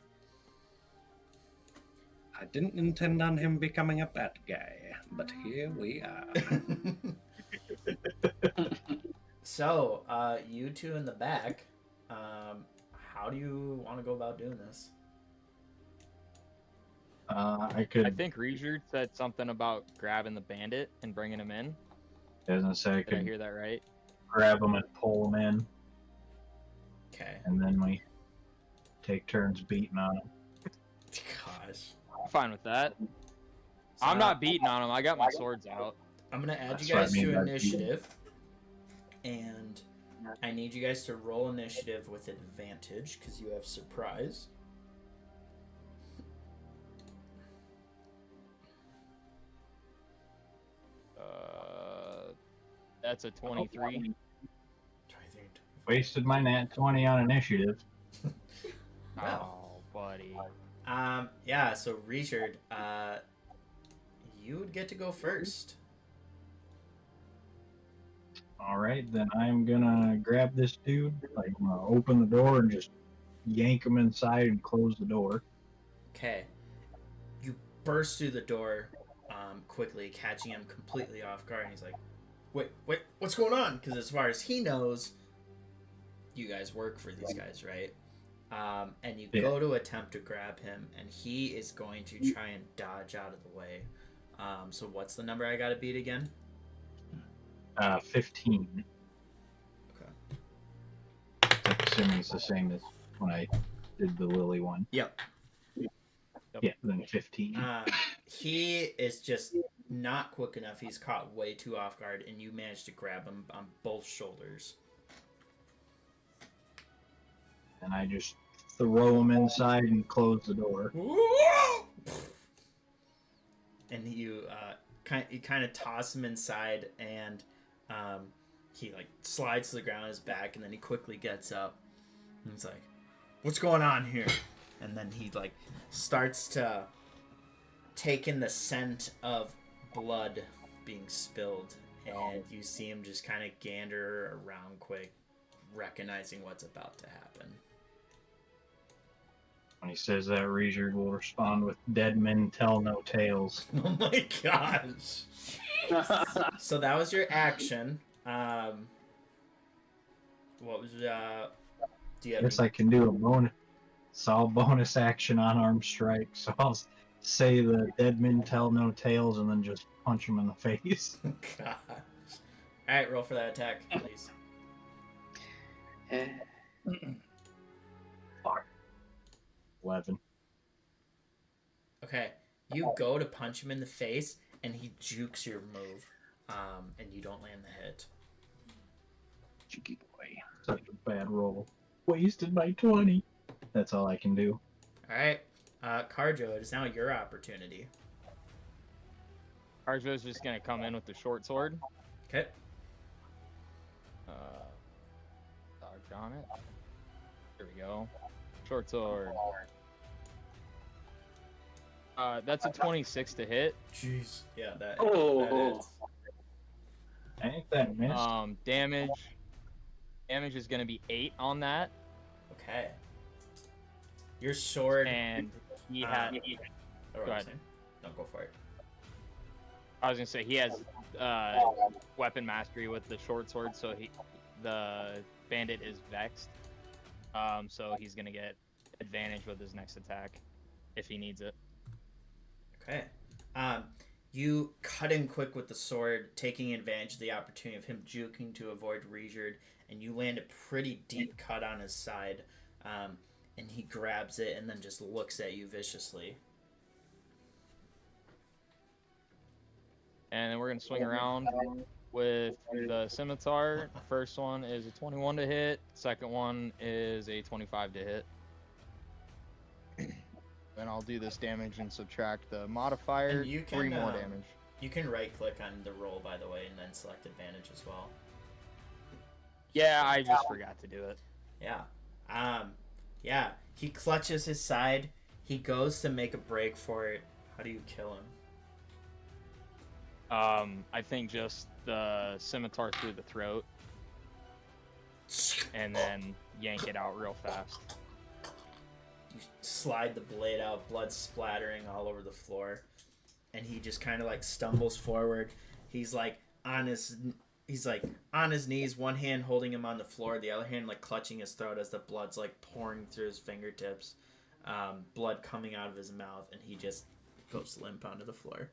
I didn't intend on him becoming a bad guy, but here we are. So, you two in the back, how do you want to go about doing this? I could, I think Reader said something about grabbing the bandit and bringing him in. as I say, I Did I could hear that right? grab him and pull him in, Okay. and then we take turns beating on him. Gosh. I'm fine with that. So I'm not beating on him. I got my swords out. I'm gonna add That's you what I guys mean to by initiative, and I need you guys to roll initiative with advantage because you have surprise. That's a 23. 23. Wasted my nat 20 on initiative. Oh, buddy. Yeah, so Richard, you would get to go first. Alright, then I'm gonna grab this dude, like, I'm gonna open the door and just yank him inside and close the door. Okay. You burst through the door quickly, catching him completely off guard, and he's like, wait, what's going on? Because as far as he knows, you guys work for these guys, right? And you go to attempt to grab him, and he is going to try and dodge out of the way. So what's the number I gotta beat again? 15. Okay. I'm assuming it's the same as when I did the Lily one. Yep. Yeah, then 15. He is just not quick enough. He's caught way too off guard, and you manage to grab him on both shoulders. And I just throw him inside and close the door. And you kind of toss him inside, and he like slides to the ground on his back, and then he quickly gets up. And he's like, "What's going on here?" And then he like starts to take in the scent of blood being spilled, and you see him just kind of gander around quick, recognizing what's about to happen. When he says that, Reader will respond with, "Dead men tell no tales." Oh my gosh. So that was your action. What was do you have Guess any- I can do a bonus. It's all bonus action on arm strike, so I'll say the dead men tell no tales and then just punch him in the face. Gosh. Alright, roll for that attack, please. 11. Okay. You go to punch him in the face, and he jukes your move. And you don't land the hit. Cheeky boy. Such a bad roll. wasted my 20. That's all I can do. All right, Carjo, it is now your opportunity. Arjo's just gonna come in with the short sword. Okay. Dodge on it. There we go. Short sword. That's a 26 to hit. Jeez. Yeah, that. Oh. That is. I think that missed. Damage is gonna be 8 on that, Okay. Your sword. and he had. Oh, Go ahead. No, go for it. I was gonna say he has weapon mastery with the short sword, so the bandit is vexed. So he's gonna get advantage with his next attack if he needs it. Okay. You cut in quick with the sword, taking advantage of the opportunity of him juking to avoid Reijerd, and you land a pretty deep cut on his side. And he grabs it and then just looks at you viciously. And then we're gonna swing around with the scimitar. First one is a 21 to hit. Second one is a 25 to hit. Then I'll do this damage and subtract the modifier. And you can, 3 more damage. You can right-click on the roll, by the way, and then select advantage as well. Yeah, I just forgot to do it. Yeah. Yeah. He clutches his side. He goes to make a break for it. How do you kill him? I think just the scimitar through the throat, and then yank it out real fast. You slide the blade out, blood splattering all over the floor, and he just kind of like stumbles forward. He's like on his knees, one hand holding him on the floor, the other hand like clutching his throat as the blood's like pouring through his fingertips, blood coming out of his mouth, and he just goes limp onto the floor.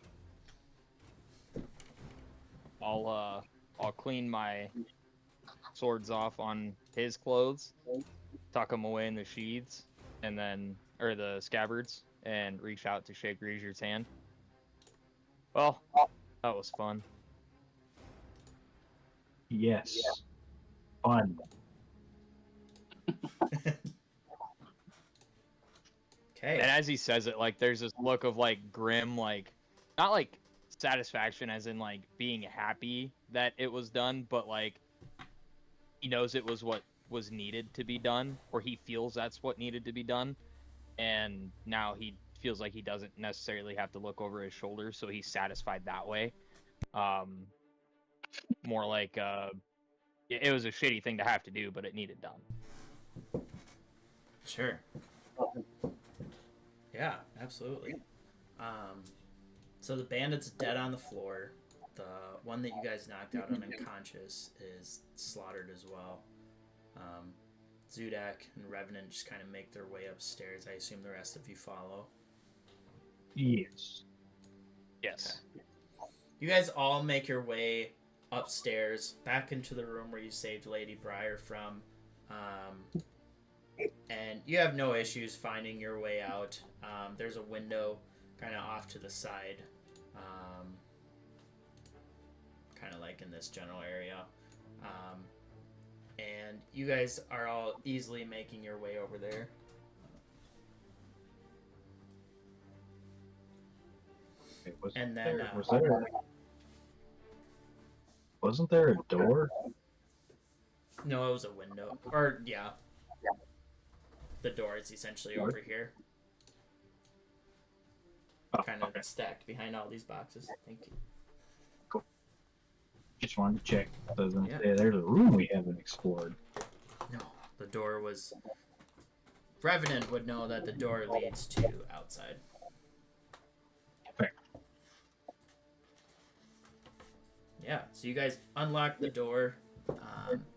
I'll clean my swords off on his clothes, tuck them away in the sheaths, and then or the scabbards, and reach out to shake Reijerd's hand. Well, that was fun. Yes. Fun. Okay. And as he says it, like there's this look of like grim, like not like satisfaction as in like being happy that it was done, but like he knows it was what was needed to be done, or he feels that's what needed to be done, and now he feels like he doesn't necessarily have to look over his shoulder, so he's satisfied that way. More like it was a shitty thing to have to do, but it needed done. Sure. Yeah, absolutely. So the bandit's dead on the floor. The one that you guys knocked out unconscious is slaughtered as well. Zudak and Revenant just kind of make their way upstairs. I assume the rest of you follow. Yes. Yes. You guys all make your way upstairs, back into the room where you saved Lady Briar from. And you have no issues finding your way out. There's a window kind of off to the side. Kind of like in this general area. And you guys are all easily making your way over there. And then wasn't there a door? No, it was a window. Or yeah. The door is essentially over here. Oh, Kind of okay. stacked behind all these boxes. Thank you. Just wanted to check. Doesn't Yeah. say there's a room we haven't explored. No, the door was... Revenant would know that the door leads to outside. Fair. Yeah, so you guys unlock the door.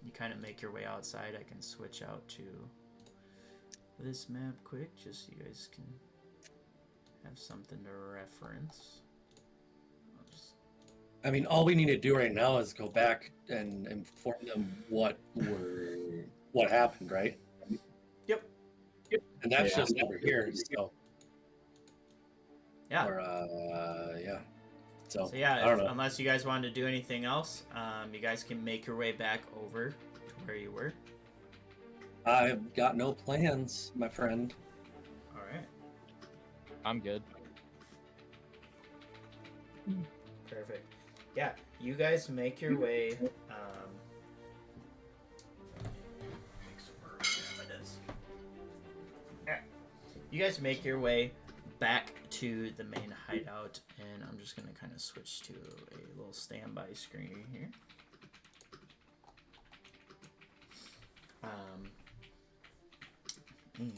You kind of make your way outside. I can switch out to this map quick, just so you guys can have something to reference. I mean, all we need to do right now is go back and inform them what happened, right? Yep. And that's just over here, so. Yeah. Or, yeah. So yeah, I don't know. unless you guys wanted to do anything else, you guys can make your way back over to where you were. I've got no plans, my friend. All right. I'm good. Perfect. Yeah, you guys make your way. You guys make your way back to the main hideout, and I'm just gonna kind of switch to a little standby screen here. And let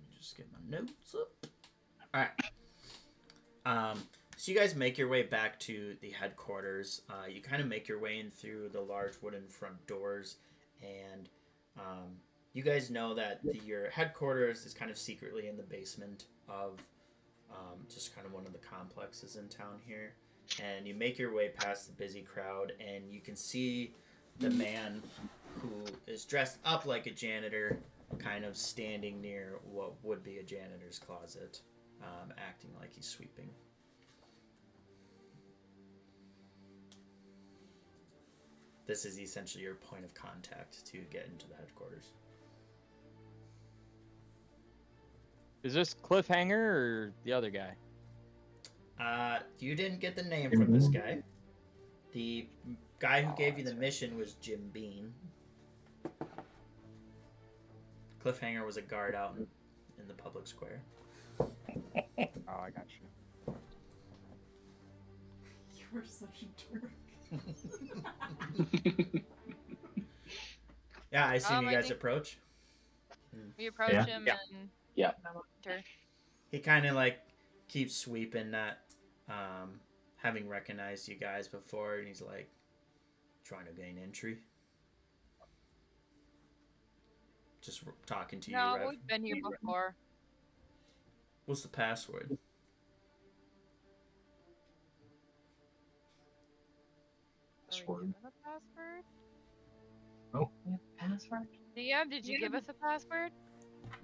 me just get my notes up. All right. So you guys make your way back to the headquarters. You kind of make your way in through the large wooden front doors, and you guys know that your headquarters is kind of secretly in the basement of just kind of one of the complexes in town here. And you make your way past the busy crowd, and you can see the man who is dressed up like a janitor kind of standing near what would be a janitor's closet, acting like he's sweeping. This is essentially your point of contact to get into the headquarters. Is this Cliffhanger or the other guy? You didn't get the name from this guy. The guy who gave you the mission was Jim Bean. Cliffhanger was a guard out in the public square. Oh, I got you. You're such a jerk. Yeah, I assume you guys approach. We approach Yeah. him Yeah. and Yeah. enter. He kind of like keeps sweeping that, having recognized you guys before, and he's like trying to gain entry. Just talking to you, No, Rev. we've been here before. What's the password? Are we given a password? Password? DM, did you give us a password?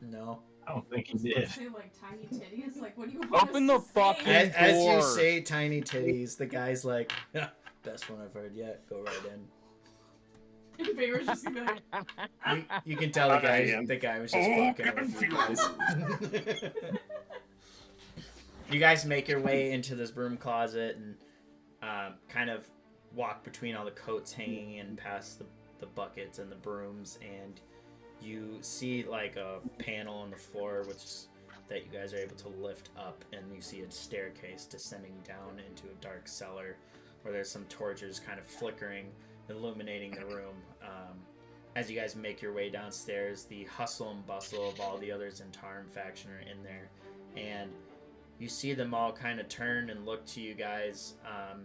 No. I don't think he Was it did. say like tiny titties? Like what do you want Open us the to fucking say? As you Door. say tiny titties, the guy's like, best one I've heard yet. Go right in. And Bear's just gonna be like, You can tell the guy was just fucking with you guys. You guys make your way into this broom closet and kind of walk between all the coats hanging and past the buckets and the brooms, and you see like a panel on the floor that you guys are able to lift up, and you see a staircase descending down into a dark cellar where there's some torches kind of flickering, illuminating the room. As you guys make your way downstairs, the hustle and bustle of all the other Zentarum faction are in there, and you see them all kind of turn and look to you guys,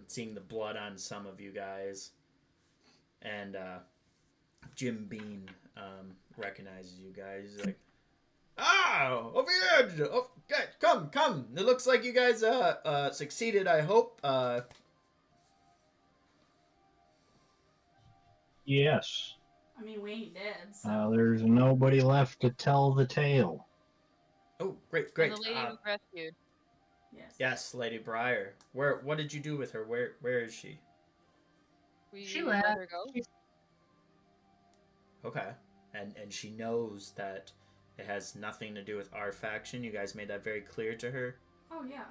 seeing the blood on some of you guys, and Jim Bean recognizes you guys. He's like, "Ah, over here! Oh, okay, come! It looks like you guys succeeded. I hope." Yes. I mean, we ain't dead, so. There's nobody left to tell the tale. Oh, great! The lady we rescued. Yes. Yes, Lady Briar. What did you do with her? Where is she? She let left. her go. Okay. And she knows that it has nothing to do with our faction. You guys made that very clear to her. Oh yeah.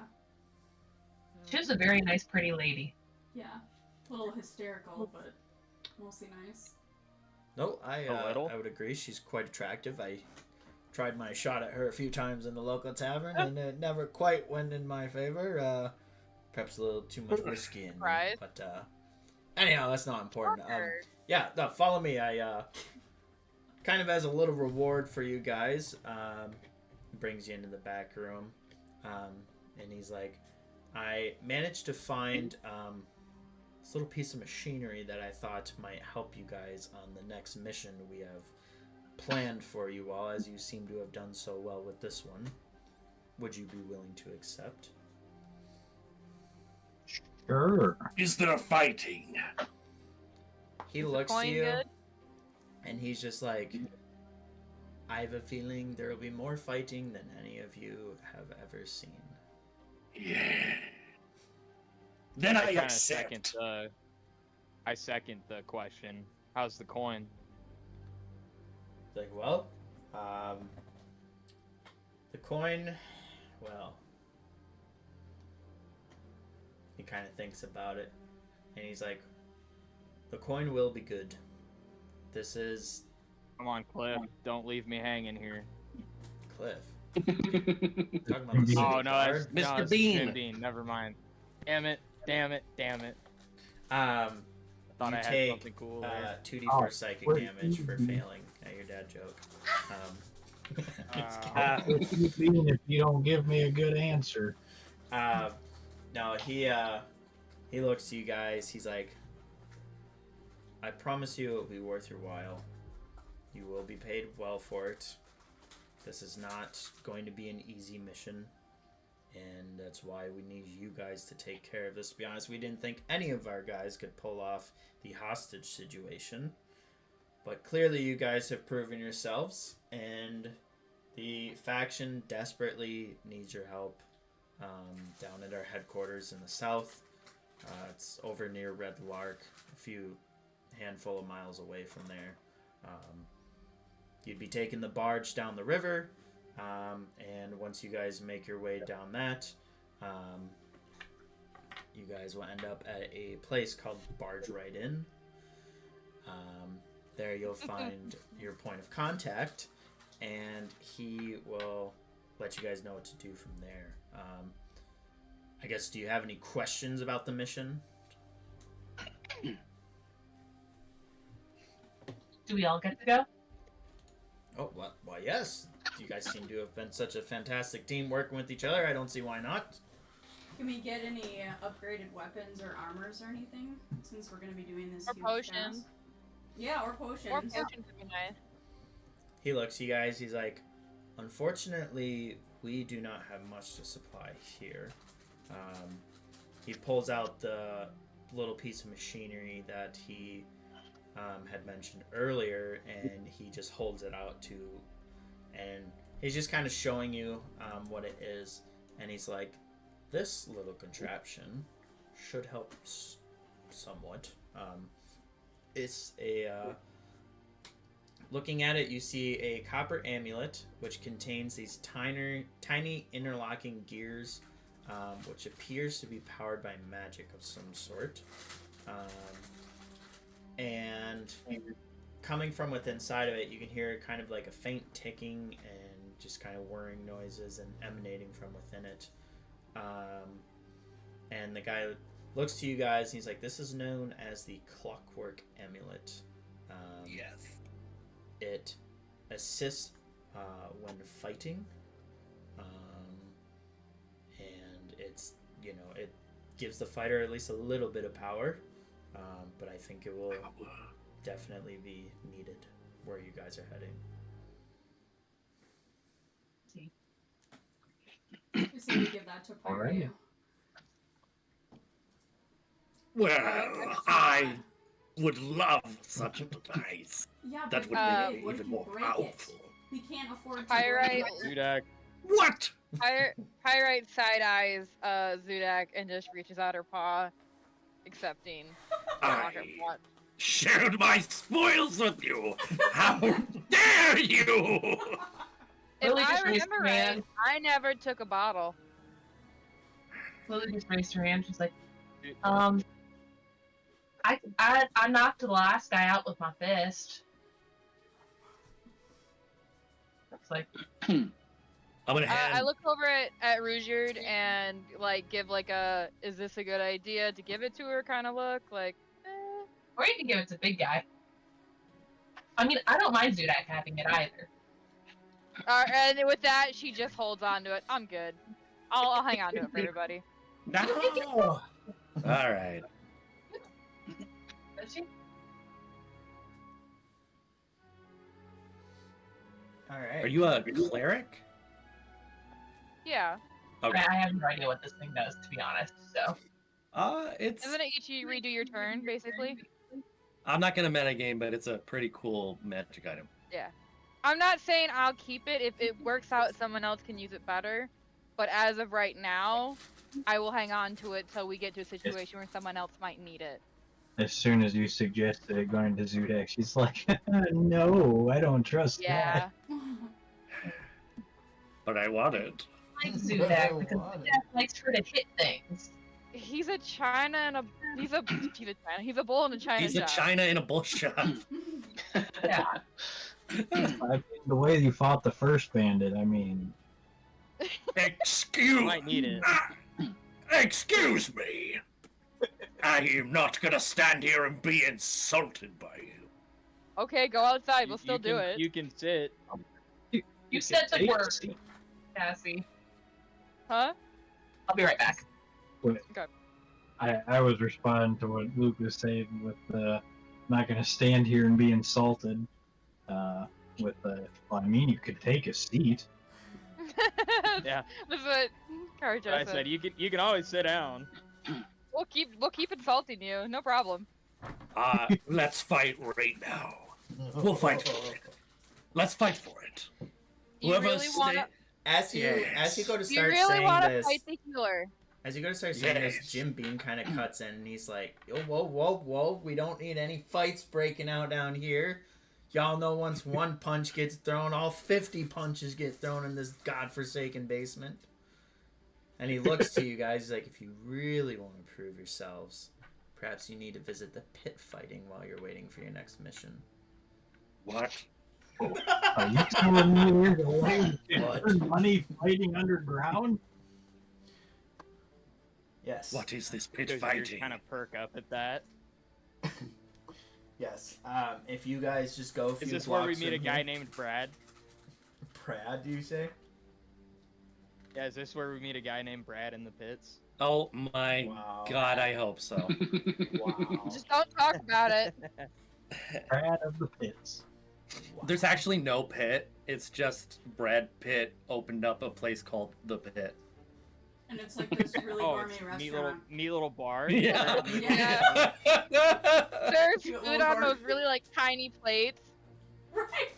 She was a very nice, pretty lady. Yeah. A little hysterical, but mostly nice. No, I little? would agree. She's quite attractive. I tried my shot at her a few times in the local tavern, and it never quite went in my favor. Perhaps a little too much whiskey in me. Surprise. But anyhow, that's not important. Sure. Yeah, no, follow me. I kind of as a little reward for you guys, brings you into the back room, and he's like, I managed to find this little piece of machinery that I thought might help you guys on the next mission we have planned for you all, as you seem to have done so well with this one. Would you be willing to accept? Sure. Is there fighting? He looks to coin you, good? and he's just like, I have a feeling there will be more fighting than any of you have ever seen. Yeah. Then I kinda accept. I second the question. How's the coin? Like, well, the coin, well, he kind of thinks about it, and he's like, the coin will be good. This is Come on, Cliff. Don't leave me hanging here. Cliff. Talking about the Oh no, guard? that's Mr. no, it's Bean. Mr. Bean. Never mind. Damn it! Damn it! Damn it! Um, Thought you I had take something cool. 2d4 Oh, psychic where- damage for failing at your dad joke. Bean, if you don't give me a good answer. No, he looks to you guys. He's like, I promise you it'll be worth your while. You will be paid well for it. This is not going to be an easy mission, and that's why we need you guys to take care of this. To be honest, we didn't think any of our guys could pull off the hostage situation, but clearly you guys have proven yourselves, and the faction desperately needs your help down at our headquarters in the south. It's over near Red Lark, a few handful of miles away from there. You'd be taking the barge down the river, and once you guys make your way down that, you guys will end up at a place called Barge Right Inn. There you'll find your point of contact, and he will let you guys know what to do from there. I guess, do you have any questions about the mission? Do we all get to go? Oh, well, why, yes. You guys seem to have been such a fantastic team working with each other. I don't see why not. Can we get any upgraded weapons or armors or anything? Since we're going to be doing this Or huge potions. task? Yeah, or potions. Or potions would be nice. He looks at you guys. He's like, unfortunately, we do not have much to supply here. He pulls out the little piece of machinery that he had mentioned earlier, and he just holds it out to, and he's just kind of showing you what it is, and he's like, this little contraption should help somewhat. It's a looking at it, you see a copper amulet which contains these tiny interlocking gears, which appears to be powered by magic of some sort. And coming from within inside of it, you can hear kind of like a faint ticking and just kind of whirring noises and emanating from within it. And the guy looks to you guys and he's like, this is known as the Clockwork Amulet. Yes. It assists when fighting, and it's, it gives the fighter at least a little bit of power, but I think it will definitely be needed where you guys are heading. Just need to give that to Pyro. Alright. Well, I would love such a device. Yeah, That but would Uh, make me what even if you more break powerful. it? We can't afford to Pyrite. break it. Zudak. What? Pyrite side eyes Zudak and just reaches out her paw, accepting the rocket I pot. shared my spoils with you. How dare you? If Lily I just raised remember her right, hand. I never took a bottle. Lily just raised her hand. She's like, I knocked the last guy out with my fist. It's like, I'm gonna hand. I look over at Ruijerd and like give like a, is this a good idea to give it to her kind of look, like, or you can give it to big guy. I mean, I don't mind Zudak having it either. and with that she just holds on to it. I'm good. I'll hang on to it for everybody. No. All right. Does she? All right. Are you a cleric? Yeah. Okay. I have no idea what this thing does, to be honest. So It's. Doesn't it get you redo your turn basically? I'm not gonna metagame, but it's a pretty cool magic item. Yeah. I'm not saying I'll keep it. If it works out, someone else can use it better. But as of right now, I will hang on to it till we get to a situation where someone else might need it. as soon as you suggested it going to Zudak, she's like, no, I don't trust Yeah. that. But I want it. Like Zudak because Zudak likes her to hit things. He's a China and a he's a China. He's a bull in a China He's a shop. China in a bull shop. Yeah. I mean, the way you fought the first bandit, I mean, Excuse Might need it. Excuse me. I am not gonna stand here and be insulted by you. Okay, go outside. We'll You still do can- it. You can sit. You said the take a word, seat. Cassie. Huh? I'll be right back. I was responding to what Luke was saying with not going to stand here and be insulted. Well, I mean, you could take a seat. Yeah. That's what Carjo I said. said you can always sit down. We'll keep insulting you. No problem. Let's fight right now. We'll fight for it. Let's fight for it. You Whoever really want to? As you go to You start really saying want to this, fight the healer? as you go to start saying Yes. this, Jim Beam kind of cuts in and he's like, whoa, we don't need any fights breaking out down here. Y'all know once one punch gets thrown, all 50 punches get thrown in this godforsaken basement. And he looks to you guys like, if you really want to prove yourselves, perhaps you need to visit the pit fighting while you're waiting for your next mission. What? Are you telling me there's a way to What? earn money fighting underground? Yes. What is this pit Those ears fighting? kind of perk up at that. Yes. If you guys just go a few Is this where we blocks meet a from guy here- named Brad? Brad, do you say? Yeah, is this where we meet a guy named Brad in the pits? Oh my Wow. god, I hope so. Wow. Just don't talk about it. Brad of the pits. There's actually no pit. It's just Brad Pitt opened up a place called The Pit. And it's like this really Oh, gourmet it's restaurant. neat little bar. Yeah. Yeah. Serves You food on over- those really like tiny plates. Right.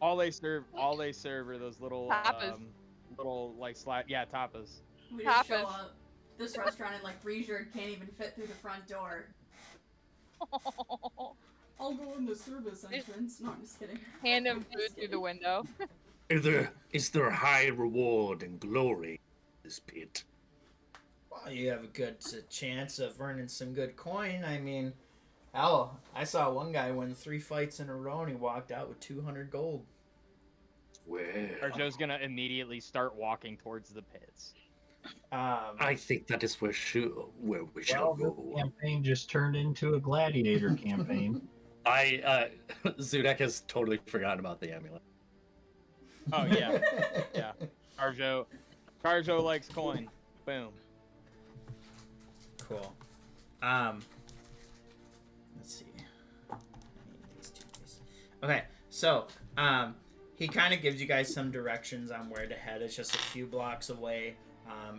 All they serve are those little Tapas. little like tapas. We just show Tapas. up. This restaurant and like Breezer can't even fit through the front door. I'll go in the service entrance. No, I'm just kidding. Hand him food through the window. Is there high reward and glory in this pit? Well, you have a good chance of earning some good coin. I mean, hell, I saw one guy win 3 fights in a row and he walked out with 200 gold. Well, Arjo's gonna immediately start walking towards the pits. I think that is where we shall Well, go. this campaign just turned into a gladiator campaign. Zudak has totally forgotten about the amulet. Oh yeah, yeah. Carjo likes coin. Boom. Cool. Let's see. I need these 2 pieces. Okay, so he kind of gives you guys some directions on where to head. It's just a few blocks away.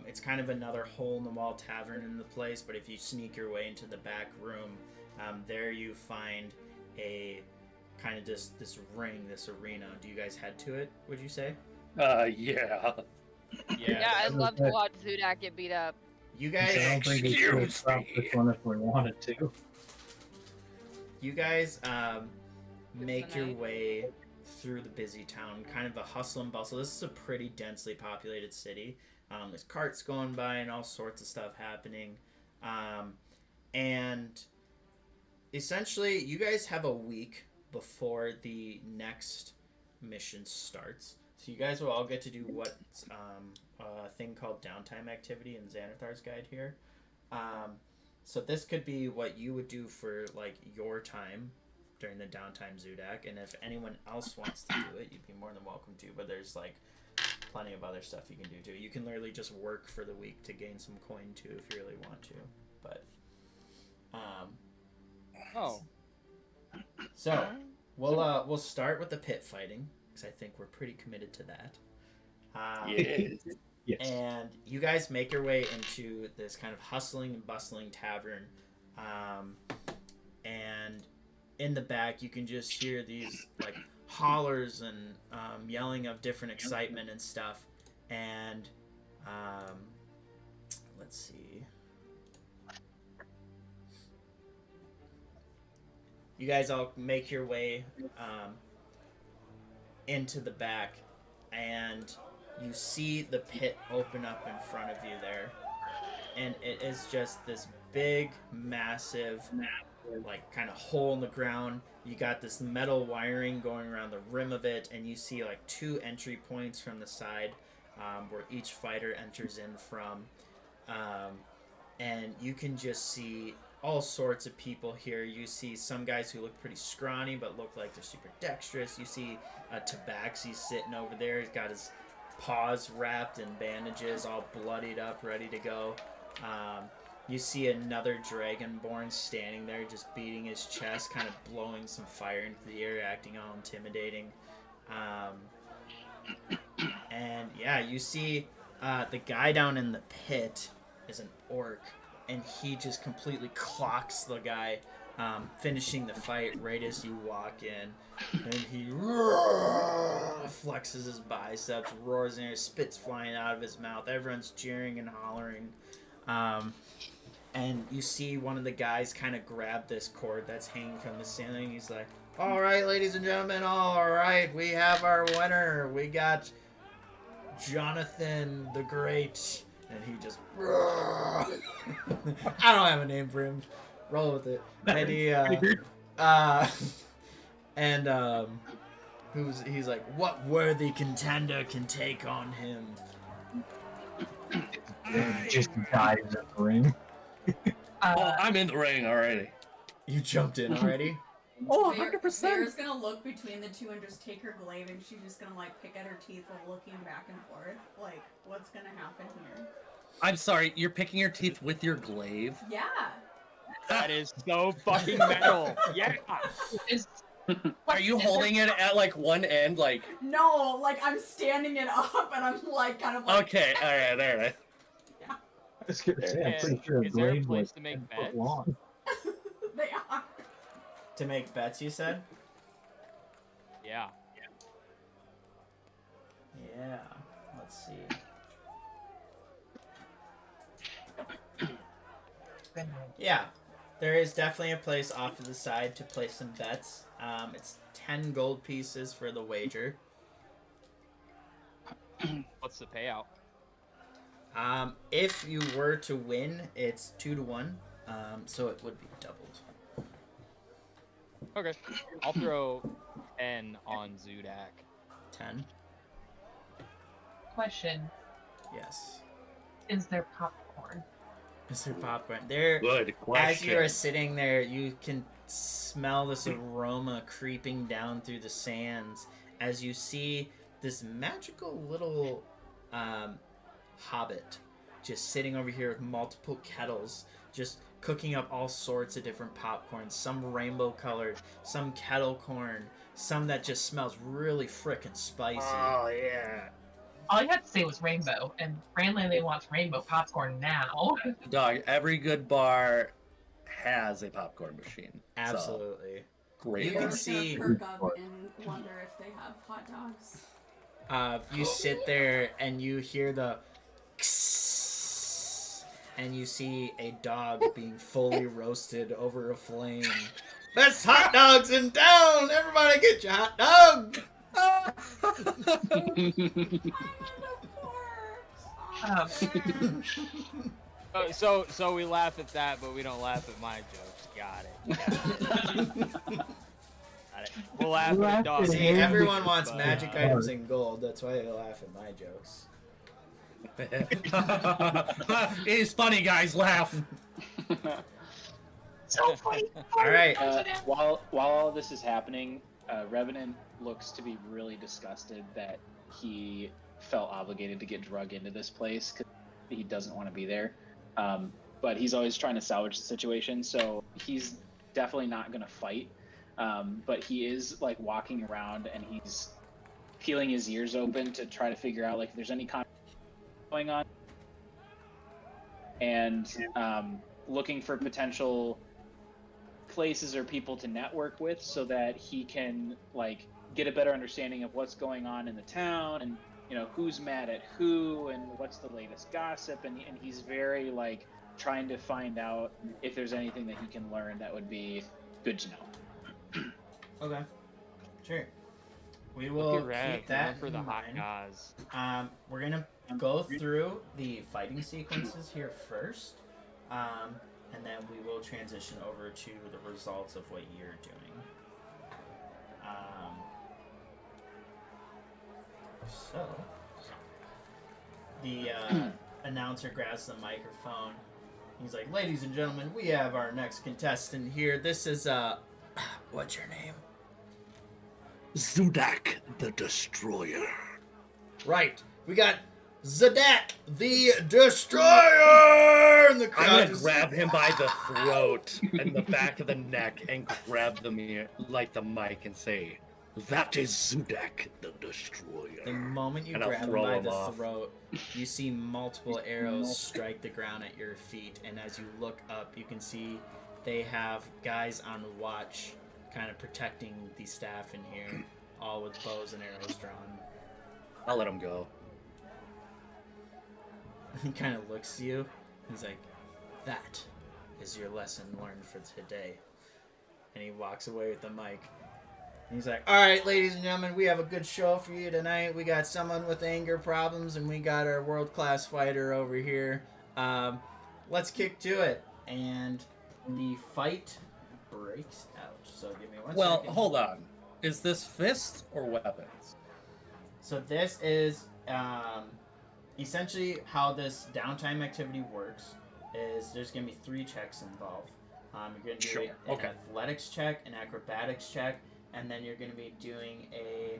It's kind of another hole-in-the-wall tavern in the place, but if you sneak your way into the back room, there you find a kind of this ring, this arena. Do you guys head to it, would you say? Yeah. Yeah. Yeah, I'd love to watch Zudak get beat up. You I guys, don't think we could stop this one if we wanted to. you guys make your night. way through the busy town, kind of a hustle and bustle. This is a pretty densely populated city. There's carts going by and all sorts of stuff happening. And essentially, you guys have a week before the next mission starts. So you guys will all get to do what's a thing called downtime activity in Xanathar's guide here. So this could be what you would do for like your time during the downtime, Zudak. And if anyone else wants to do it, you'd be more than welcome to. But there's like plenty of other stuff you can do too. You can literally just work for the week to gain some coin too if you really want to. But Oh. so we'll start with the pit fighting because I think we're pretty committed to that. Yes. Yes. And you guys make your way into this kind of hustling and bustling tavern. And in the back, you can just hear these like hollers and yelling of different excitement and stuff. And let's see. you guys all make your way into the back, and you see the pit open up in front of you there, and it is just this big, massive, like kind of hole in the ground. You got this metal wiring going around the rim of it, and you see like 2 entry points from the side where each fighter enters in from, and you can just see all sorts of people here. You see some guys who look pretty scrawny but look like they're super dexterous. You see Tabaxi sitting over there. He's got his paws wrapped in bandages, all bloodied up, ready to go. You see another Dragonborn standing there just beating his chest, kind of blowing some fire into the air, acting all intimidating. And yeah, you see the guy down in the pit is an orc, and he just completely clocks the guy, finishing the fight right as you walk in. And he flexes his biceps, roars in there, spit's flying out of his mouth. Everyone's cheering and hollering. And you see one of the guys kind of grab this cord that's hanging from the ceiling. He's like, "All right, ladies and gentlemen, all right, we have our winner. We got Jonathan the Great." And he just, I don't have a name for him. Roll with it. And he, he's like, "What worthy contender can take on him?" Just dives in the ring. I'm in the ring already. You jumped in already? Oh, Bear- 100%. Bear's gonna look between the two and just take her glaive, and she's just gonna like pick at her teeth while looking back and forth. Like, what's gonna happen here? I'm sorry, you're picking your teeth with your glaive? Yeah. That is so fucking metal. Yeah. Are you holding it at like one end, like? No, like I'm standing it up, and I'm like kind of like. Okay, all right. Yeah. I was gonna say, I'm pretty sure a Is there a glaive place was to make 10 bets? foot long. They are. To make bets, you said? Yeah. Yeah. Let's see. Yeah. There is definitely a place off to the side to place some bets. It's 10 gold pieces for the wager. What's the payout? If you were to win, it's 2-1. So it would be doubled. Okay. I'll throw 10 on Zudak. 10? Question: Yes. is there popcorn? Is there popcorn? There. Good As you are question. sitting there, you can smell this aroma creeping down through the sands as you see this magical little hobbit just sitting over here with multiple kettles, just cooking up all sorts of different popcorn, some rainbow colored, some kettle corn, some that just smells really frickin' spicy. Oh yeah. All you had to say was rainbow, and Brandley wants rainbow popcorn now. Dog, every good bar has a popcorn machine. So, Absolutely. great. You You're can gonna see- perk up and wonder if they have hot dogs. You sit there and you hear the and you see a dog being fully roasted over a flame. Best hot dogs in town! Everybody get your hot dog! So we laugh at that, but we don't laugh at my jokes. Got it. Got it. We'll laugh You at laughed dog. at See, him. everyone wants But, magic items in gold. That's why they laugh at my jokes. It is funny, guys. Laugh. So funny. Alright. While all this is happening, Revenant looks to be really disgusted that he felt obligated to get drug into this place because he doesn't want to be there. But he's always trying to salvage the situation, so he's definitely not going to fight. But he is like walking around and he's peeling his ears open to try to figure out like if there's any going on, and looking for potential places or people to network with so that he can like get a better understanding of what's going on in the town and who's mad at who and what's the latest gossip, and he's very trying to find out if there's anything that he can learn that would be good to know. Okay. Sure. We Look will at Rev, keep that for in the hot mind. guys. We're gonna go through the fighting sequences here first, and then we will transition over to the results of what you're doing. So the announcer grabs the microphone. He's like, "Ladies and gentlemen, we have our next contestant here. This is what's your name?" Zudak the Destroyer. Right. We got Zudak the Destroyer! And the I'm crowd gonna just... grab him by the throat and the back of the neck and grab the mic and say, "That is Zudak the Destroyer." The moment you And I'll grab him throw by him the off. throat, you see multiple arrows strike the ground at your feet. And as you look up, you can see they have guys on watch kind of protecting the staff in here, all with bows and arrows drawn. I'll let him go. He kind of looks at you. He's like, "That is your lesson learned for today." And he walks away with the mic. And he's like, "All right, ladies and gentlemen, we have a good show for you tonight. We got someone with anger problems, and we got our world-class fighter over here. Let's kick to it." And the fight breaks out. So give me one second. Hold on. Is this fists or weapons? So this is essentially how this downtime activity works. Is there's going to be 3 checks involved. You're going to do an athletics check, an acrobatics check, and then you're going to be doing a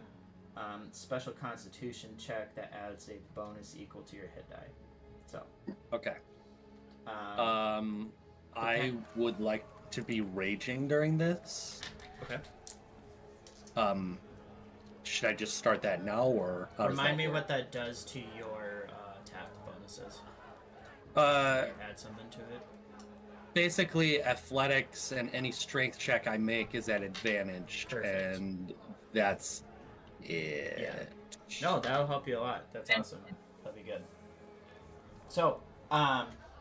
special constitution check that adds a bonus equal to your hit die. So. Okay. I would like to be raging during this. Okay. Should I just start that now, or how does Remind that me work? what that does to your attack bonuses. Add something to it. Basically, athletics and any strength check I make is at advantage, Perfect. and that's it. Yeah. No, that'll help you a lot. That's awesome. That'll be good. So,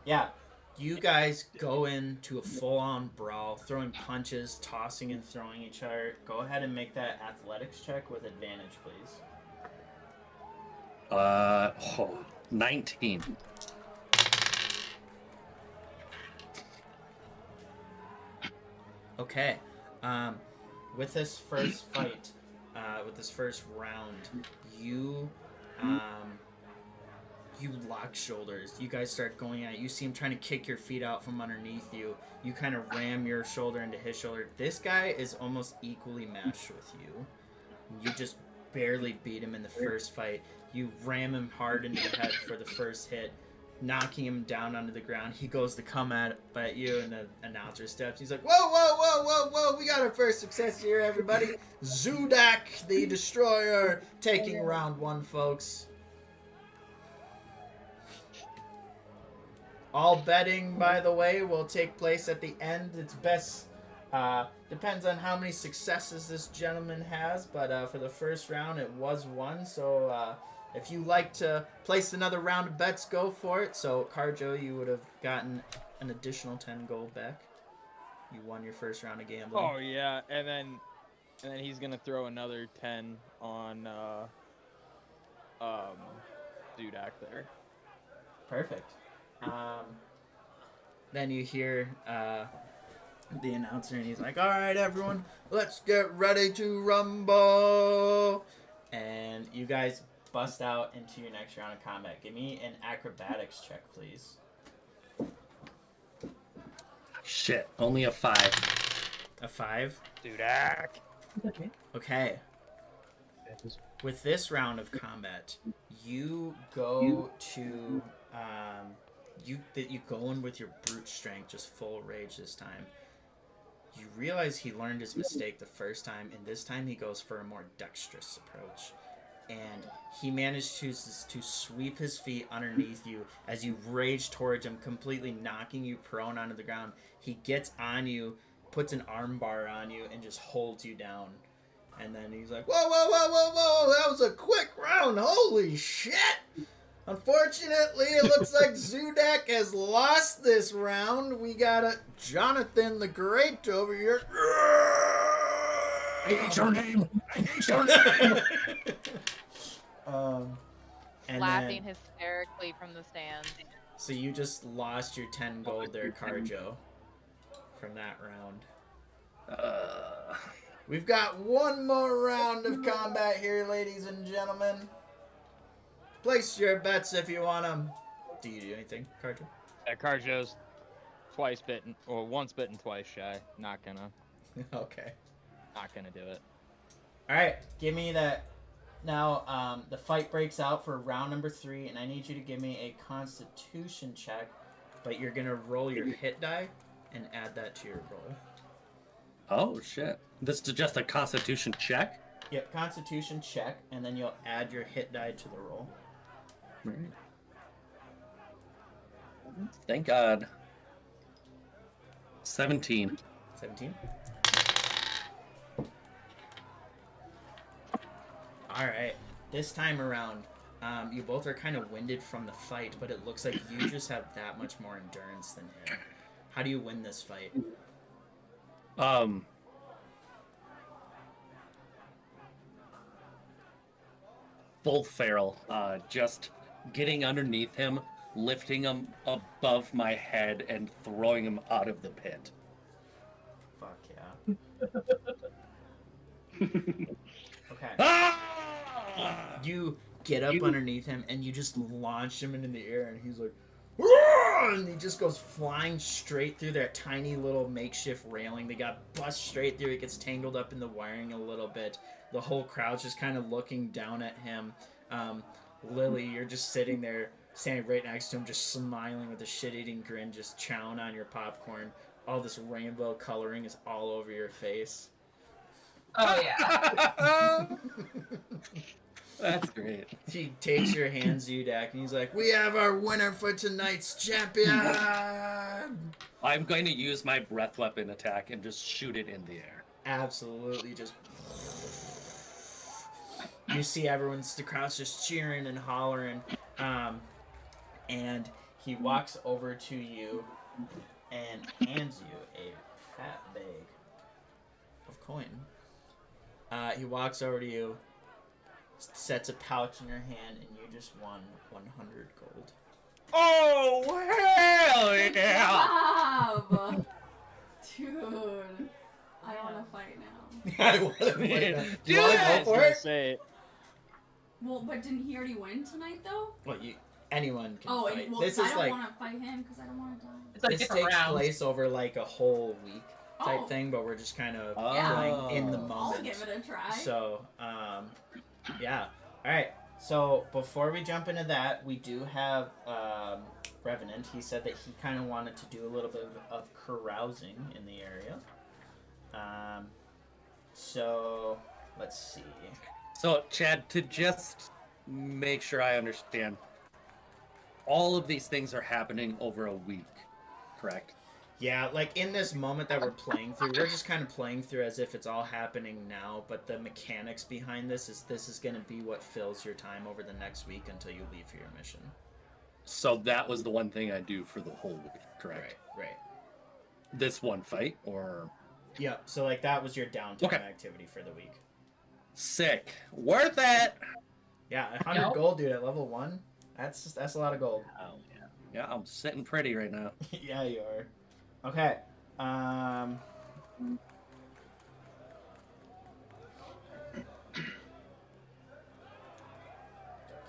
yeah, you guys go into a full-on brawl, throwing punches, tossing and throwing each other. Go ahead and make that athletics check with advantage, please. 19. Okay. With this first fight, with this first round, you lock shoulders. You guys start going at it. You see him trying to kick your feet out from underneath you. You kind of ram your shoulder into his shoulder. This guy is almost equally matched with you. You just barely beat him in the first fight. You ram him hard into the head for the first hit, knocking him down onto the ground. He goes to come at you, and the announcer steps. He's like, "Whoa, whoa, whoa, whoa, whoa! We got our first success here, everybody. Zudak the Destroyer taking round 1, folks. All betting, by the way, will take place at the end. It's best, depends on how many successes this gentleman has, but for the first round, it was 1, so if you like to place another round of bets, go for it. So, Carjo, you would have gotten an additional 10 gold back. You won your first round of gambling. Oh yeah, and then he's gonna throw another 10 on Zudak there. Perfect. Then you hear the announcer, and he's like, "All right, everyone, let's get ready to rumble." And you guys bust out into your next round of combat. Give me an acrobatics check, please. Shit, only a 5. A 5? Zudak. Okay. With this round of combat, you go to you go in with your brute strength, just full rage this time. You realize he learned his mistake the first time, and this time he goes for a more dexterous approach. And he managed to sweep his feet underneath you as you rage towards him, completely knocking you prone onto the ground. He gets on you, puts an arm bar on you, and just holds you down. And then he's like, "Whoa, whoa, whoa, whoa, whoa, that was a quick round, holy shit! Unfortunately, it looks like Zudak has lost this round. We got a Jonathan the Great over here." I hate your name. I hate your name. And Laughing then, hysterically from the stands. so you just lost your 10 gold there, Carjo, from that round. We've got one more round of combat here, ladies and gentlemen. Place your bets if you want them. Do you do anything, Carjo? Carjo's twice bitten, or once bitten, twice shy. Not gonna Okay. do it. All right, give me that. Now, the fight breaks out for round number 3, and I need you to give me a Constitution check, but you're gonna roll your hit die and add that to your roll. Oh shit! This is just a Constitution check. Yep, Constitution check, and then you'll add your hit die to the roll. Right. Thank God. 17. 17. All right. This time around, you both are kind of winded from the fight, but it looks like you just have that much more endurance than him. How do you win this fight? Full feral. Just getting underneath him, lifting him above my head, and throwing him out of the pit. Fuck yeah. Okay. Ah! You get up underneath him and you just launch him into the air, and he's like, "Roar!" And he just goes flying straight through that tiny little makeshift railing. They got bust straight through. It gets tangled up in the wiring a little bit. The whole crowd's just kind of looking down at him. Lily, you're just sitting there, standing right next to him, just smiling with a shit-eating grin, just chowing on your popcorn. All this rainbow coloring is all over your face. Oh yeah. That's great. He takes your hand, Zudak, and he's like, "We have our winner for tonight's champion!" I'm going to use my breath weapon attack and just shoot it in the air. Absolutely, just... You see everyone's, the crowd's just cheering and hollering. And he walks over to you and hands you a fat bag of coin. He walks over to you, sets a pouch in your hand, and you just won 100 gold. Oh, hell yeah! Bob! Dude, I want to fight now. I want to fight now. Do you Do want to it! go for it? Say it. Well, but didn't he already win tonight, though? Well, anyone can Oh, fight. well, This I is don't like... want to fight him because I don't want to die. It's like This different takes rounds. place over like a whole week type Oh. thing, but we're just kind of Oh. playing in the I'll moment. give it a try. So, yeah. All right. So before we jump into that, we do have Revenant. He said that he kind of wanted to do a little bit of carousing in the area. So let's see. So, Chad, to just make sure I understand, all of these things are happening over a week, correct? Yeah, like in this moment that we're playing through, we're just kind of playing through as if it's all happening now, but the mechanics behind this is going to be what fills your time over the next week until you leave for your mission. So that was the one thing I do for the whole week, correct? Right. This one fight, or... Yeah, so like that was your downtime Okay. activity for the week. Sick. Worth it! Yeah, 100 Yep. gold, dude, at level 1. That's a lot of gold. Oh, yeah. Yeah, I'm sitting pretty right now. Yeah, you are. Okay.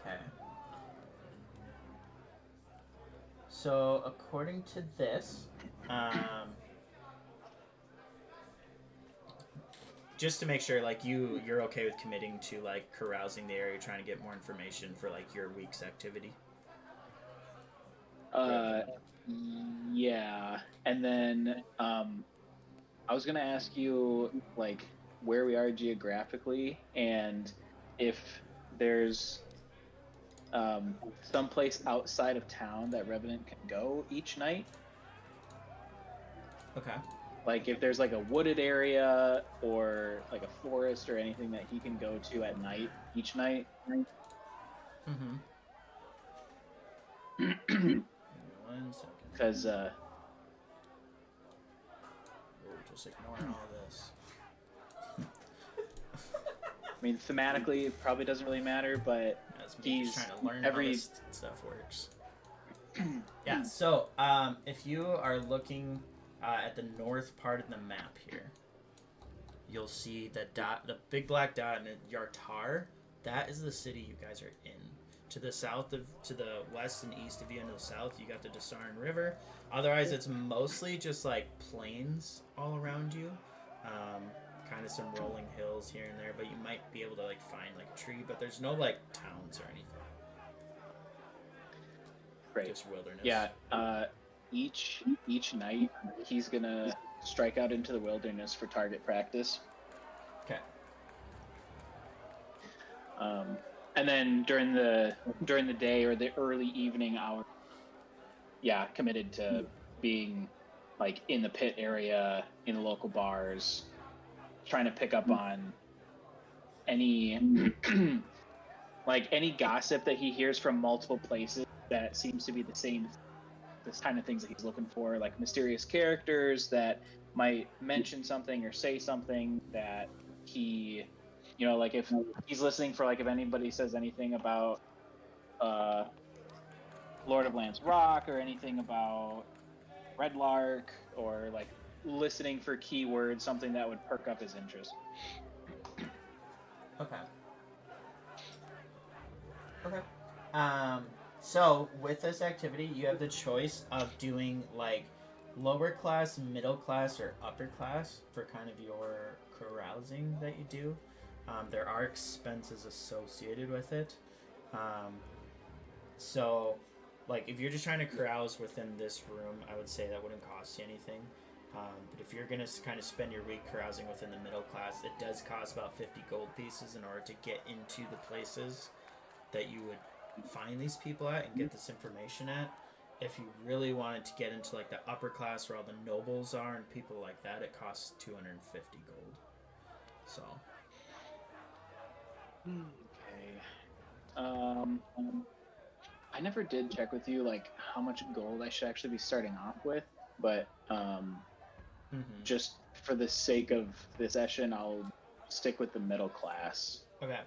Okay. So, according to this, just to make sure, like, you're okay with committing to, like, carousing the area, trying to get more information for, like, your week's activity? Yeah, and then I was gonna ask you like where we are geographically, and if there's some place outside of town that Revenant can go each night. Okay. Like if there's like a wooded area or like a forest or anything that he can go to at night each night. Mm-hmm. 1 second. Because We'll just ignore all this. mean, thematically, it probably doesn't really matter, but That's me just he's trying to learn every- how this stuff works. Yeah, so if you are looking at the north part of the map here, you'll see the dot, the big black dot in Yartar. That is the city you guys are in. To the south to the west and east of you, and to the south, you got the Dasaran River. Otherwise, it's mostly just like plains all around you. Kind of some rolling hills here and there, but you might be able to like find like a tree, but there's no like towns or anything. Great. Just wilderness. Yeah. Each night, he's gonna strike out into the wilderness for target practice. Okay. And then during the day or the early evening hour, yeah, committed to being like in the pit area, in the local bars, trying to pick up on any like any gossip that he hears from multiple places that seems to be this kind of things that he's looking for, like mysterious characters that might mention something or say something that he, you know, like if he's listening for like if anybody says anything about Lord of Lance Rock or anything about Red Lark, or like listening for keywords, something that would perk up his interest. Okay. So with this activity, you have the choice of doing like lower class, middle class, or upper class for kind of your carousing that you do. There are expenses associated with it. So, like, if you're just trying to carouse within this room, I would say that wouldn't cost you anything. But if you're going to kind of spend your week carousing within the middle class, it does cost about 50 gold pieces in order to get into the places that you would find these people at and get this information at. If you really wanted to get into, like, the upper class where all the nobles are and people like that, it costs 250 gold. So... Okay. I never did check with you like how much gold I should actually be starting off with, but just for the sake of this session, I'll stick with the middle class. Okay.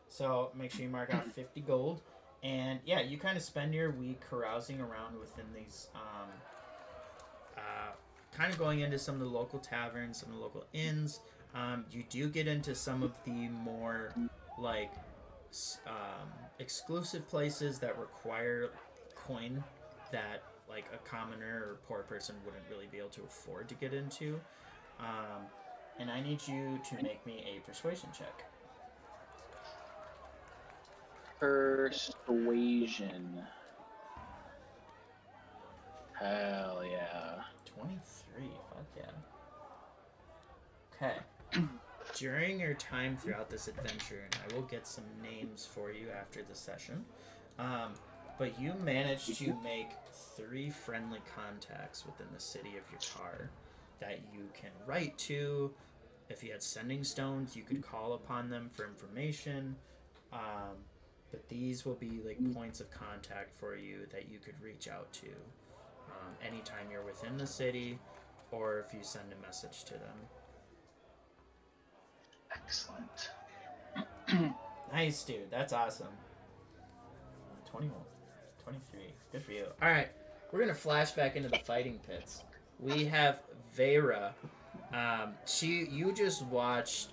So make sure you mark out 50 gold, and yeah, you kind of spend your week carousing around within these, kind of going into some of the local taverns, some of the local inns. You do get into some of the more like exclusive places that require coin that like a commoner or poor person wouldn't really be able to afford to get into. And I need you to make me a persuasion check. Persuasion. Hell yeah. 23, fuck yeah. Okay. During your time throughout this adventure, and I will get some names for you after the session, but you managed to make 3 friendly contacts within the city of Yartar that you can write to. If you had sending stones, you could call upon them for information. But these will be like points of contact for you that you could reach out to anytime you're within the city, or if you send a message to them. Excellent. Nice, dude. That's awesome. 21. 23. Good for you. Alright. We're going to flash back into the fighting pits. We have Vera. You just watched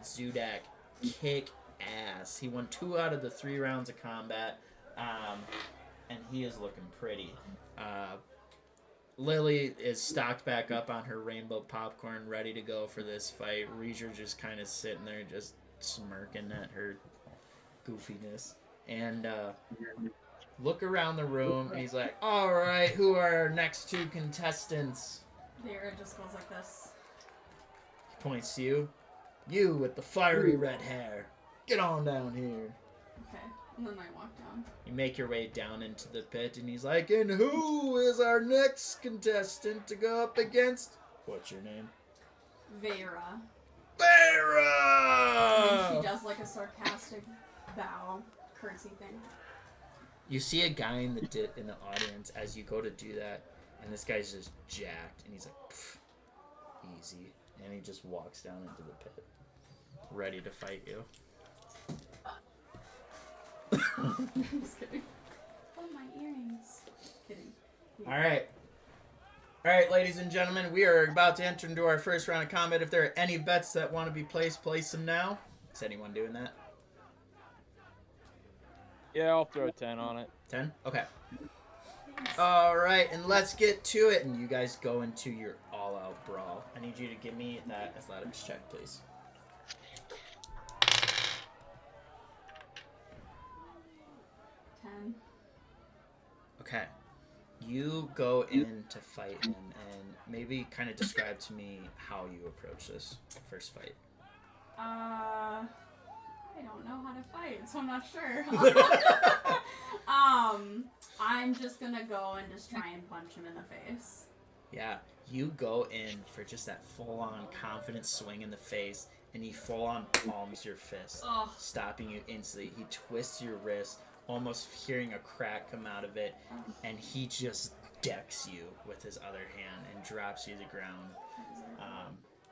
Zudak kick ass. He won 2 out of the 3 rounds of combat. And he is looking pretty. Lily is stocked back up on her rainbow popcorn, ready to go for this fight. Reacher just kind of sitting there, just smirking at her goofiness. And look around the room, and he's like, "All right, who are our next 2 contestants?" Vera just goes like this. He points to you. You with the fiery red hair. Get on down here. Okay, and then I walk down. You make your way down into the pit, and he's like, "And who is our next contestant to go up against?" What's your name? Vera. Vera! And she does like a sarcastic bow, curtsy thing. You see a guy in the audience as you go to do that, and this guy's just jacked, and he's like, "Pff, easy," and he just walks down into the pit. ready to fight you. Just kidding. Oh, my earrings. Kidding. All right. All right, ladies and gentlemen, we are about to enter into our first round of combat. If there are any bets that want to be placed, place them now. Is anyone doing that? Yeah, I'll throw 10 on it. 10? Okay. All right, and let's get to it. And you guys go into your all-out brawl. I need you to give me that athletics check, please. 10. Okay. You go in to fight him, and maybe kind of describe to me how you approach this first fight. I don't know how to fight, so I'm not sure. I'm just gonna go and just try and punch him in the face. Yeah, you go in for just that full-on confident swing in the face, and he full-on palms your fist, Ugh. stopping you instantly. He twists your wrist, almost hearing a crack come out of it, and he just decks you with his other hand and drops you to the ground.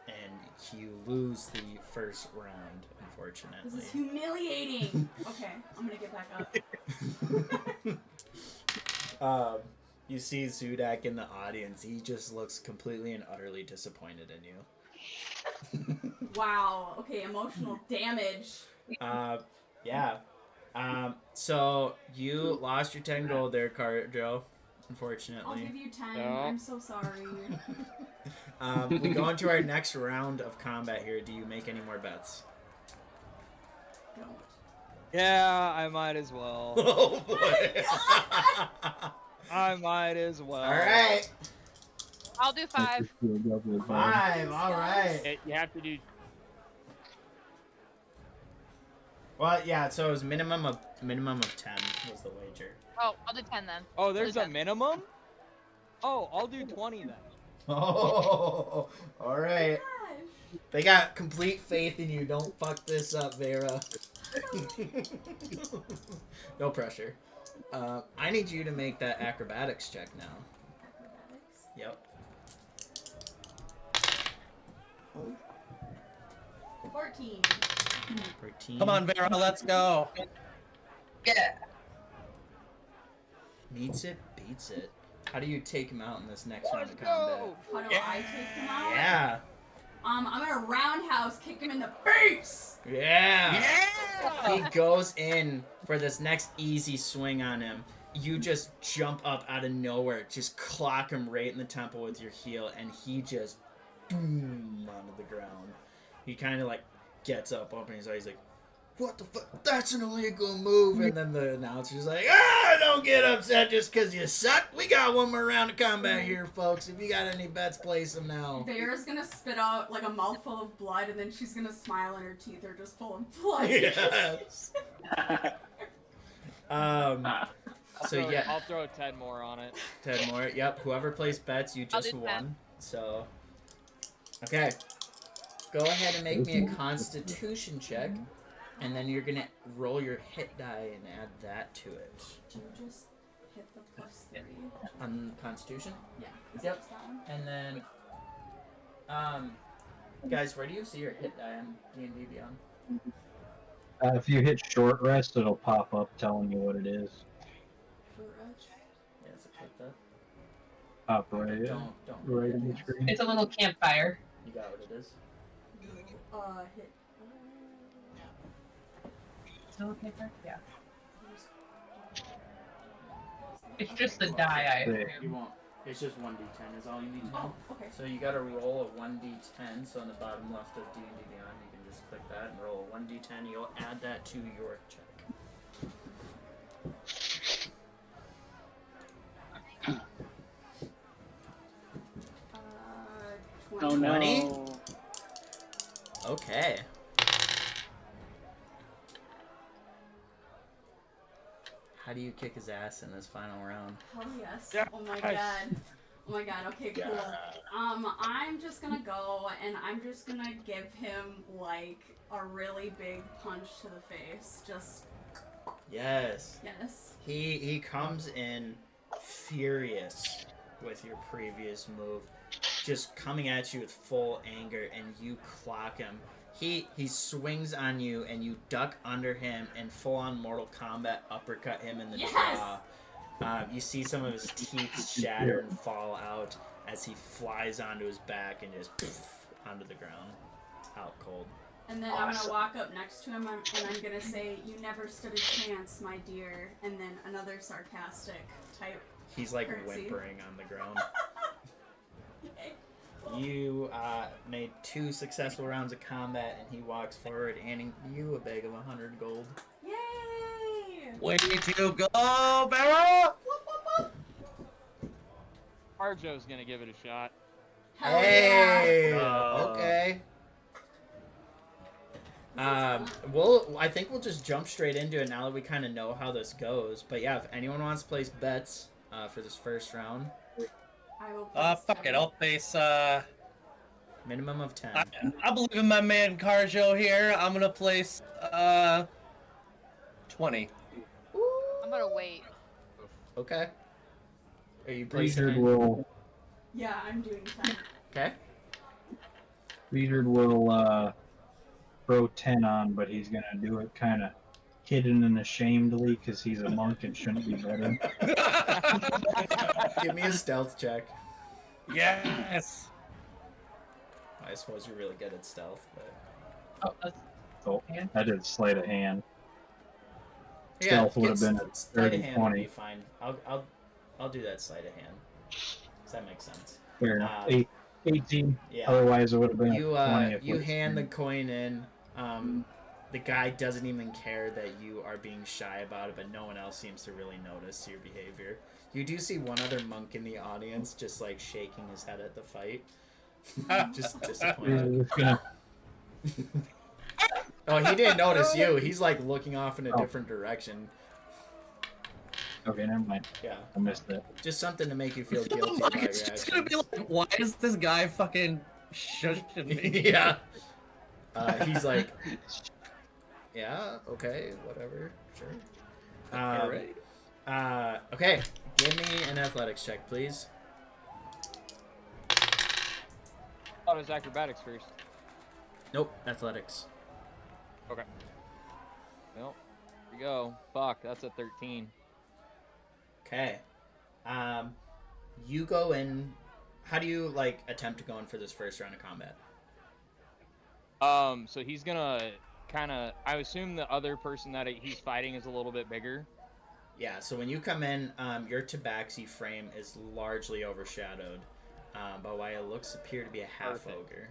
And you lose the first round, unfortunately. This is humiliating. Okay, I'm gonna get back up. You see Zudak in the audience. He just looks completely and utterly disappointed in you. Wow. Okay, emotional damage. Yeah. So you lost your 10 gold there, Joe. I'll Unfortunately. give you 10. No. I'm so sorry. We go into our next round of combat here. Do you make any more bets? Don't. Yeah, I might as well. Oh boy. I might as well. All right. I'll do 5. 5. All right. You have to do. Well, yeah. So it was minimum of 10 was the wager. Oh, I'll do 10 then. Oh, there's a 10. minimum? Oh, I'll do 20 then. Oh, all right. Gosh. They got complete faith in you. Don't fuck this up, Vera. No pressure. I need you to make that acrobatics check now. Acrobatics. Yep. 14. 13. Come on, Vera, let's go. Yeah. Meets it, beats it. How do you take him out in this next round Let's of combat? go! How do I take him out? Yeah. I'm gonna roundhouse kick him in the face. Yeah. He goes in for this next easy swing on him. You just jump up out of nowhere, just clock him right in the temple with your heel, and he just boom onto the ground. He kind of like gets up, opening his eyes, like, "What the fuck? That's an illegal move!" And then the announcer's like, don't get upset just because you suck. We got one more round of combat here, folks. If you got any bets, place them now." Vera's gonna spit out like a mouthful of blood, and then she's gonna smile, and her teeth are just full of blood. Yes. So yeah, I'll throw 10 more on it. 10 more. Yep. Whoever placed bets, you I'll just do 10. won. So, okay. Go ahead and make me a Constitution check, and then you're gonna roll your hit die and add that to it. Do you just hit the +3? On Constitution. Yeah. is Yep. it just that one? And then, guys, where do you see your hit die on D&D Beyond? If you hit short rest, it'll pop up telling you what it is. Short rest? Yeah, so click that. Top right, Don't. right on the screen. It's a little campfire. You got what it is. Hit. It's a little campfire? Yeah. It's just the die, I You assume. won't. It's just 1d10 is all you need to know. Oh, okay. So you got to roll a 1d10. So on the bottom left of D&D Beyond, you can just click that and roll a 1d10. You'll add that to your check. Uh, 20. Oh no. 20? Okay. How do you kick his ass in this final round? Hell yes. Yeah. Oh my Nice. god. Oh my god, okay, cool. I'm just gonna go and I'm just gonna give him like a really big punch to the face. Just Yes. yes. He comes in furious with your previous move, just coming at you with full anger, and you clock him. He swings on you, and you duck under him and full-on Mortal Kombat uppercut him in the jaw. You see some of his teeth shatter and fall out as he flies onto his back and just onto the ground, out cold. And then I'm gonna walk up next to him and I'm gonna say, "You never stood a chance, my dear." And then another sarcastic type. He's like curtsy. whimpering on the ground. You made 2 successful rounds of combat, and he walks forward, handing you a bag of 100 gold. Yay! Way to go, Barrel! Arjo's gonna give it a shot. Hell Hey! yeah! Okay. I think we'll just jump straight into it now that we kind of know how this goes. But yeah, if anyone wants to place bets for this first round, I will Fuck it, I'll place, minimum of 10. I believe in my man Carjo here. I'm gonna place, 20. I'm gonna wait. Okay. Are you placing Wizard it? will Yeah, I'm doing 10. Okay. Wizard will throw 10 on, but he's gonna do it kind of hidden and ashamedly because he's a monk and shouldn't be betting. Give me a stealth check. Yes! I suppose you're really good at stealth, but Oh, that's So I did sleight of hand. yeah, Stealth would have been at sleight of 30, hand would be 20. fine. I'll do that sleight of hand. Does that make sense? Fair enough. 18. Yeah. Otherwise, it would have been You a 20. if you we- hand the coin in. The guy doesn't even care that you are being shy about it, but no one else seems to really notice your behavior. You do see one other monk in the audience just like shaking his head at the fight. Just disappointed. He's gonna- Oh, he didn't notice you. He's like looking off in a different direction. Okay, never mind. Yeah. I missed that. Just something to make you feel guilty about your It's just gonna be actions. like, why is this guy fucking shushing me? Yeah. He's like, yeah, okay, whatever, sure. Alright. Okay, give me an athletics check, please. thought it was acrobatics first. Nope, athletics. Okay. Well, here we go. Fuck, that's a 13. Okay. You go in. How do you like attempt to go in for this first round of combat? So he's gonna kind of. I assume the other person that he's fighting is a little bit bigger. Yeah. So when you come in, your tabaxi frame is largely overshadowed by what it looks appear to be a half Perfect. ogre.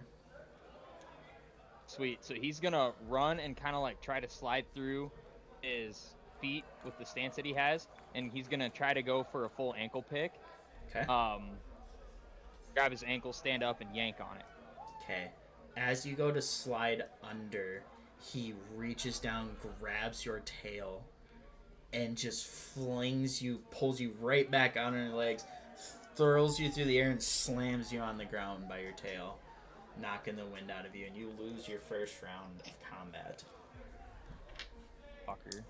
Sweet. So he's gonna run and kind of like try to slide through his feet with the stance that he has, and he's gonna try to go for a full ankle pick. Okay. Grab his ankle, stand up, and yank on it. Okay. As you go to slide under, he reaches down, grabs your tail, and just flings you, pulls you right back out on your legs, throws you through the air, and slams you on the ground by your tail, knocking the wind out of you, and you lose your first round of combat. Fucker.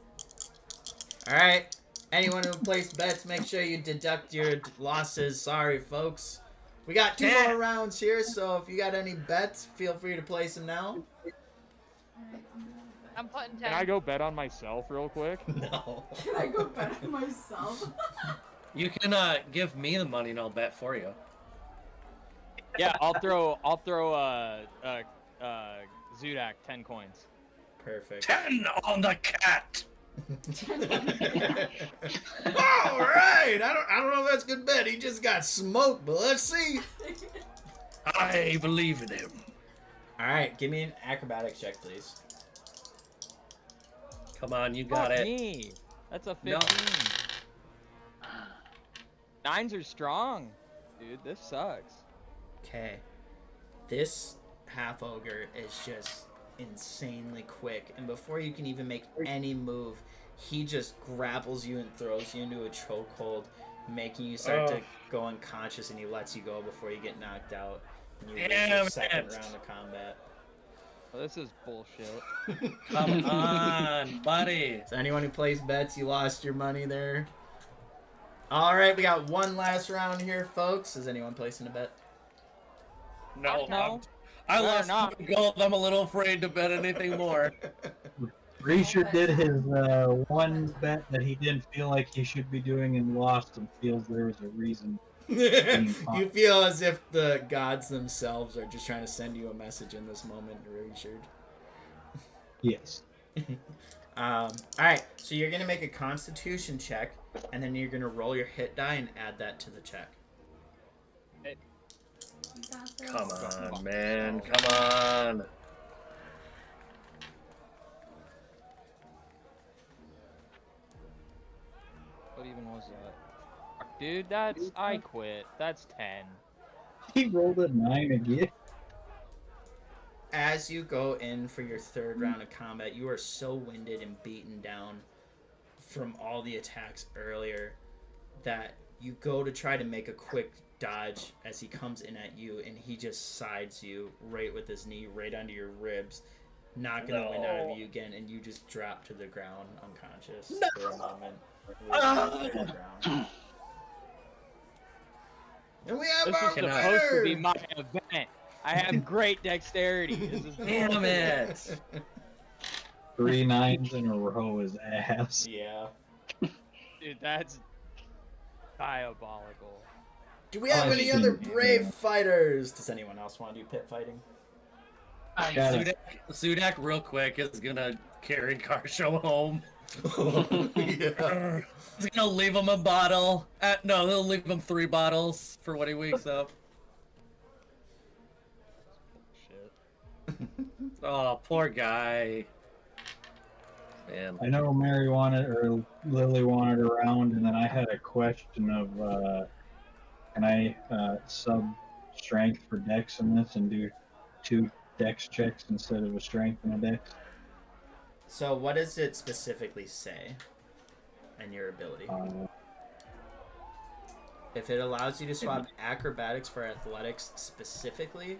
Alright. Anyone who placed bets, make sure you deduct your losses. Sorry, folks. We got 2 more rounds here, so if you got any bets, feel free to place them now. I'm putting 10. Can I go bet on myself real quick? No. Can I go bet on myself? You can give me the money and I'll bet for you. Yeah, I'll throw Zudak 10 coins. Perfect. 10 on the cat. All right. I don't know if that's a good bet. He just got smoked, but let's see. I believe in him. All right, give me an acrobatics check, please. Come on, you got Fuck it. me. That's a 15. No. 9s are strong. Dude, this sucks. Okay. This half ogre is just insanely quick, and before you can even make any move, he just grapples you and throws you into a chokehold, making you start to go unconscious, and he lets you go before you get knocked out. And you lose your Damn second it. round of combat. Well, this is bullshit. Come on, buddy. So anyone who plays bets, you lost your money there. All right, we got one last round here, folks. Is anyone placing a bet? No, No. I Better lost not. my gold. I'm a little afraid to bet anything more. Risha did his one bet that he didn't feel like he should be doing and lost and feels there was a reason. You feel as if the gods themselves are just trying to send you a message in this moment, Richard. Yes. All right, so you're gonna make a Constitution check, and then you're gonna roll your hit die and add that to the check. You got this. Come on, man. Come on. What even was that? Dude, that's I quit. That's 10. He rolled a 9 again. As you go in for your third round of combat, you are so winded and beaten down from all the attacks earlier that you go to try to make a quick dodge as he comes in at you, and he just sides you right with his knee right under your ribs, knocking the wind out of you again, and you just drop to the ground unconscious for a moment. Right to the ground. And we have This our is supposed to be winner! my event. I have great dexterity. This is Damn it. 3 9s in a row is ass. Yeah. Dude, that's diabolical. Do we have Oh, any other shit. brave fighters? Does anyone else want to do pit fighting? Got it. Sudak, real quick, is gonna carry Karsho home. Yeah. He's gonna leave him a bottle. No, he'll leave him 3 bottles for when he wakes up. Shit. Oh, poor guy. Man. I know Mary wanted, or Lily wanted around, and then I had a question of, can I sub strength for dex in this and do 2 dex checks instead of a strength and a dex? So what does it specifically say in your ability? If it allows you to swap acrobatics for athletics specifically,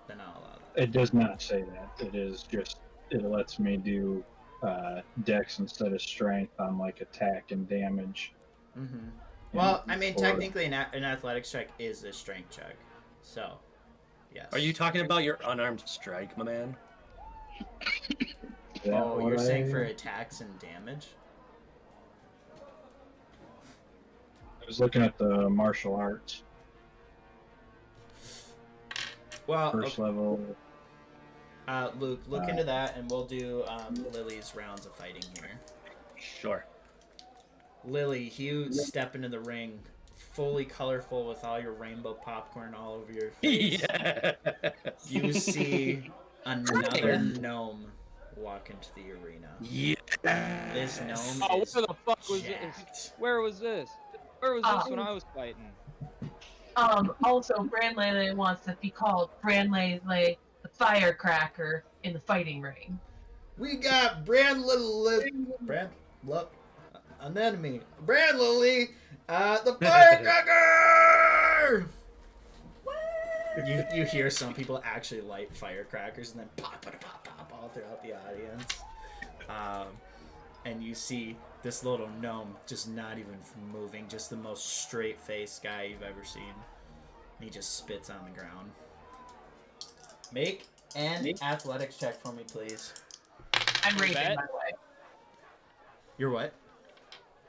then I'll allow that. It does not say that. It is just, it lets me do dex instead of strength on like attack and damage. Mm-hmm. Well, I mean, Or- technically an athletics check is a strength check. So, yes. Are you talking about your unarmed strike, my man? Is that Oh, what you're saying I- for attacks and damage? I was looking at the martial arts. Well, First okay. level. Luke, look into that, and we'll do Lily's rounds of fighting here. Sure. Lily, you step into the ring, fully colorful with all your rainbow popcorn all over your face. Yeah. You see another gnome walk into the arena. Yeah. This gnome Oh, is where the fuck was jacked. this? Where was this? Where was this when I was fighting? Also, Brand Lele wants to be called Brand Lele the Firecracker in the fighting ring. We got Brand Anemone. Brand Lily, the firecracker! You hear some people actually light firecrackers and then pop, pop, pop, pop all throughout the audience. And you see this little gnome just not even moving, just the most straight-faced guy you've ever seen. And he just spits on the ground. Make an athletics check for me, please. I'm raging, bet? by the way. You're what?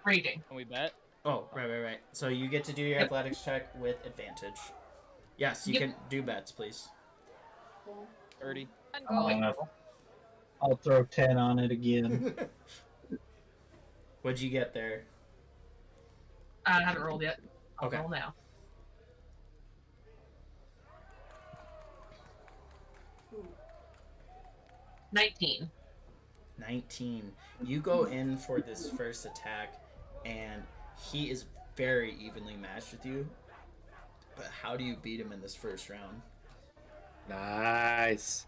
Raging. Can we bet? Oh, right. So you get to do your athletics check with advantage. Yes, you Yep. can do bets, please. 30. I'll throw 10 on it again. What'd you get there? I haven't rolled yet. I'll Okay. roll now. Ooh. 19. 19. You go in for this first attack, and he is very evenly matched with you. But how do you beat him in this first round? Nice.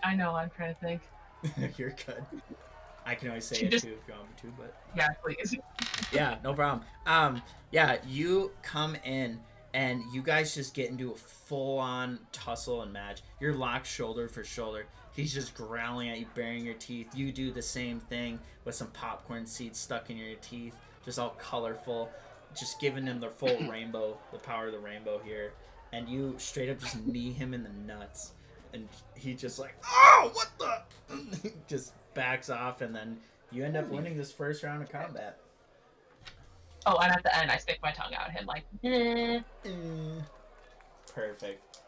I know, I'm trying to think. You're good. I can always say She it just- too if you want me to, but Yeah, please. yeah, no problem. Yeah, you come in and you guys just get into a full-on tussle and match. You're locked shoulder for shoulder. He's just growling at you, baring your teeth. You do the same thing with some popcorn seeds stuck in your teeth, just all colorful, just giving him the full rainbow, the power of the rainbow here. and you straight up just knee him in the nuts, and he just like, oh, what the? Just backs off, and then you end up winning this first round of combat. Oh, and at the end, I stick my tongue out at him like, Perfect.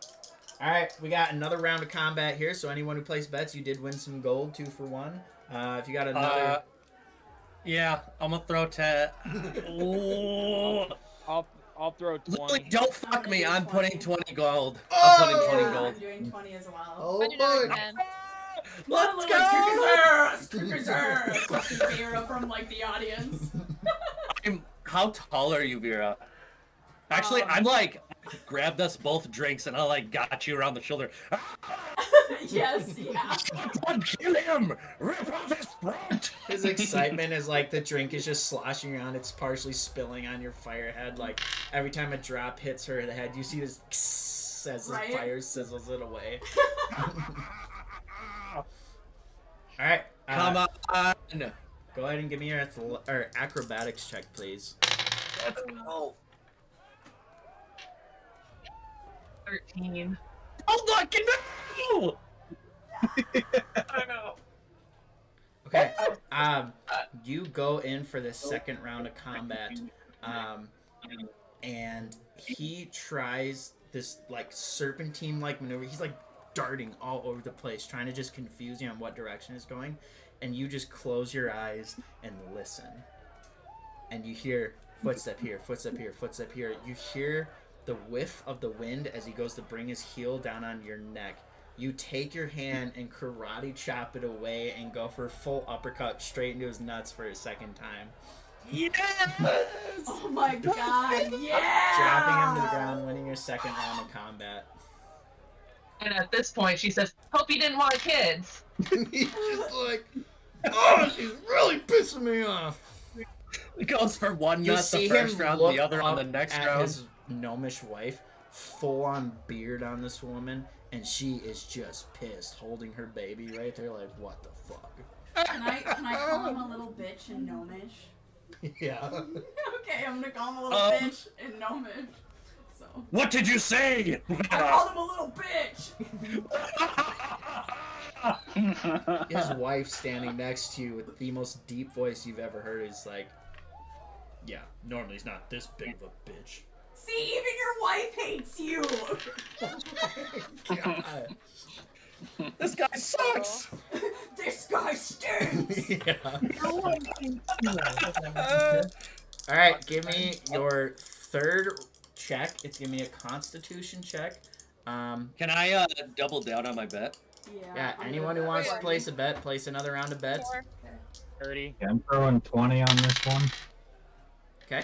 All right, we got another round of combat here. So anyone who plays bets, you did win some gold, 2 for 1. If you got another, Yeah, I'm gonna throw 10. Ooh. I'll throw 20. Lily, don't fuck me. I'm putting 20 gold. Oh! I'm putting 20 Yeah, gold. I'm doing 20 as well. oh I do another boy, 10. Let's Kick go! his ass! Kick his ass! Fucking Vera from like the audience. How tall are you, Vera? Actually, I'm like, grabbed us both drinks and I like got you around the shoulder. Yes, yeah. Kill him! Rip off his throat! his excitement is like the drink is just sloshing around. It's partially spilling on your fire head. Like every time a drop hits her in the head, you see this as the Right? fire sizzles it away. All right, Come on! go ahead and give me your acrobatics check, please. Let's go! 13. Oh, look! No! I know. Okay. You go in for the second round of combat, and he tries this like serpentine like maneuver. He's like darting all over the place, trying to just confuse you on what direction is going, and you just close your eyes and listen, and you hear footstep here, footstep here, footstep here. You hear the whiff of the wind as he goes to bring his heel down on your neck. You take your hand and karate chop it away and go for a full uppercut straight into his nuts for a second time. Yes! Oh my god, yeah! Dropping him to the ground, winning your second round of combat. And at this point, she says, "Hope you didn't want kids." He's just like, oh, she's really pissing me off. It goes for one You nut see the first him round, look the other on the up next at round. his gnomish wife, full on beard on this woman, and she is just pissed, holding her baby right there, like, what the fuck? Can I call him a little bitch in Gnomish? Yeah. Okay, I'm gonna call him a little bitch in Gnomish. So. What did you say? I called him a little bitch! His wife standing next to you with the most deep voice you've ever heard is like, yeah, normally he's not this big of a bitch. See, even your wife hates you! God. This guy sucks! This guy stinks! Yeah. Alright, give me your third check. It's gonna be a constitution check. Can I double down on my bet? Yeah, anyone who wants to place a bet, place another round of bets. 30. Yeah, I'm throwing 20 on this one. Okay.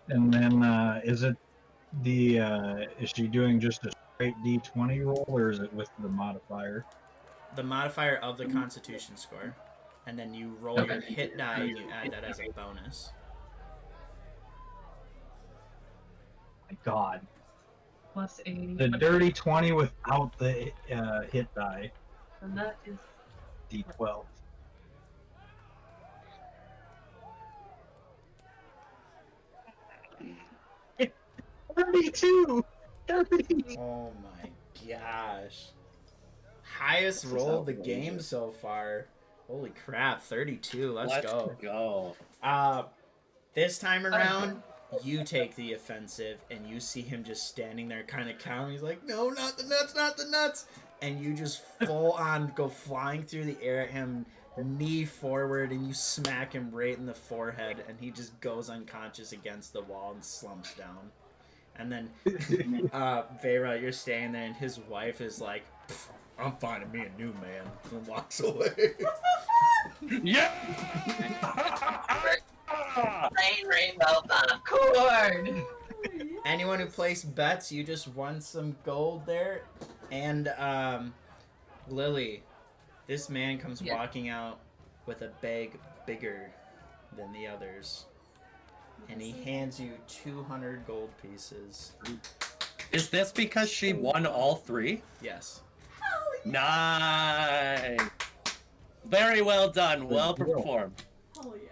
And then, is it the, is she doing just a straight D20 roll, or is it with the modifier? The modifier of the constitution score. And then you roll your hit die and you add that as a bonus. My God. Plus 80. The dirty 20 without the hit die. And that is D12. $32! Oh my gosh. Highest roll of the game so far. Holy crap, 32. Let's go. This time around, you take the offensive, and you see him just standing there kind of counting. He's like, no, not the nuts, not the nuts. And you just full on go flying through the air at him, knee forward, and you smack him right in the forehead, and he just goes unconscious against the wall and slumps down. And then, Vera, you're standing there, and his wife is like, I'm finding me a new man, and walks away. Yeah! Rainbow popcorn! Anyone who placed bets, you just won some gold there. And, Lily, this man comes walking out with a bag bigger than the others. And he hands you 200 gold pieces. Is this because she won all three? Yes. Nice! Very well done. Well Good deal. performed. Hell yeah.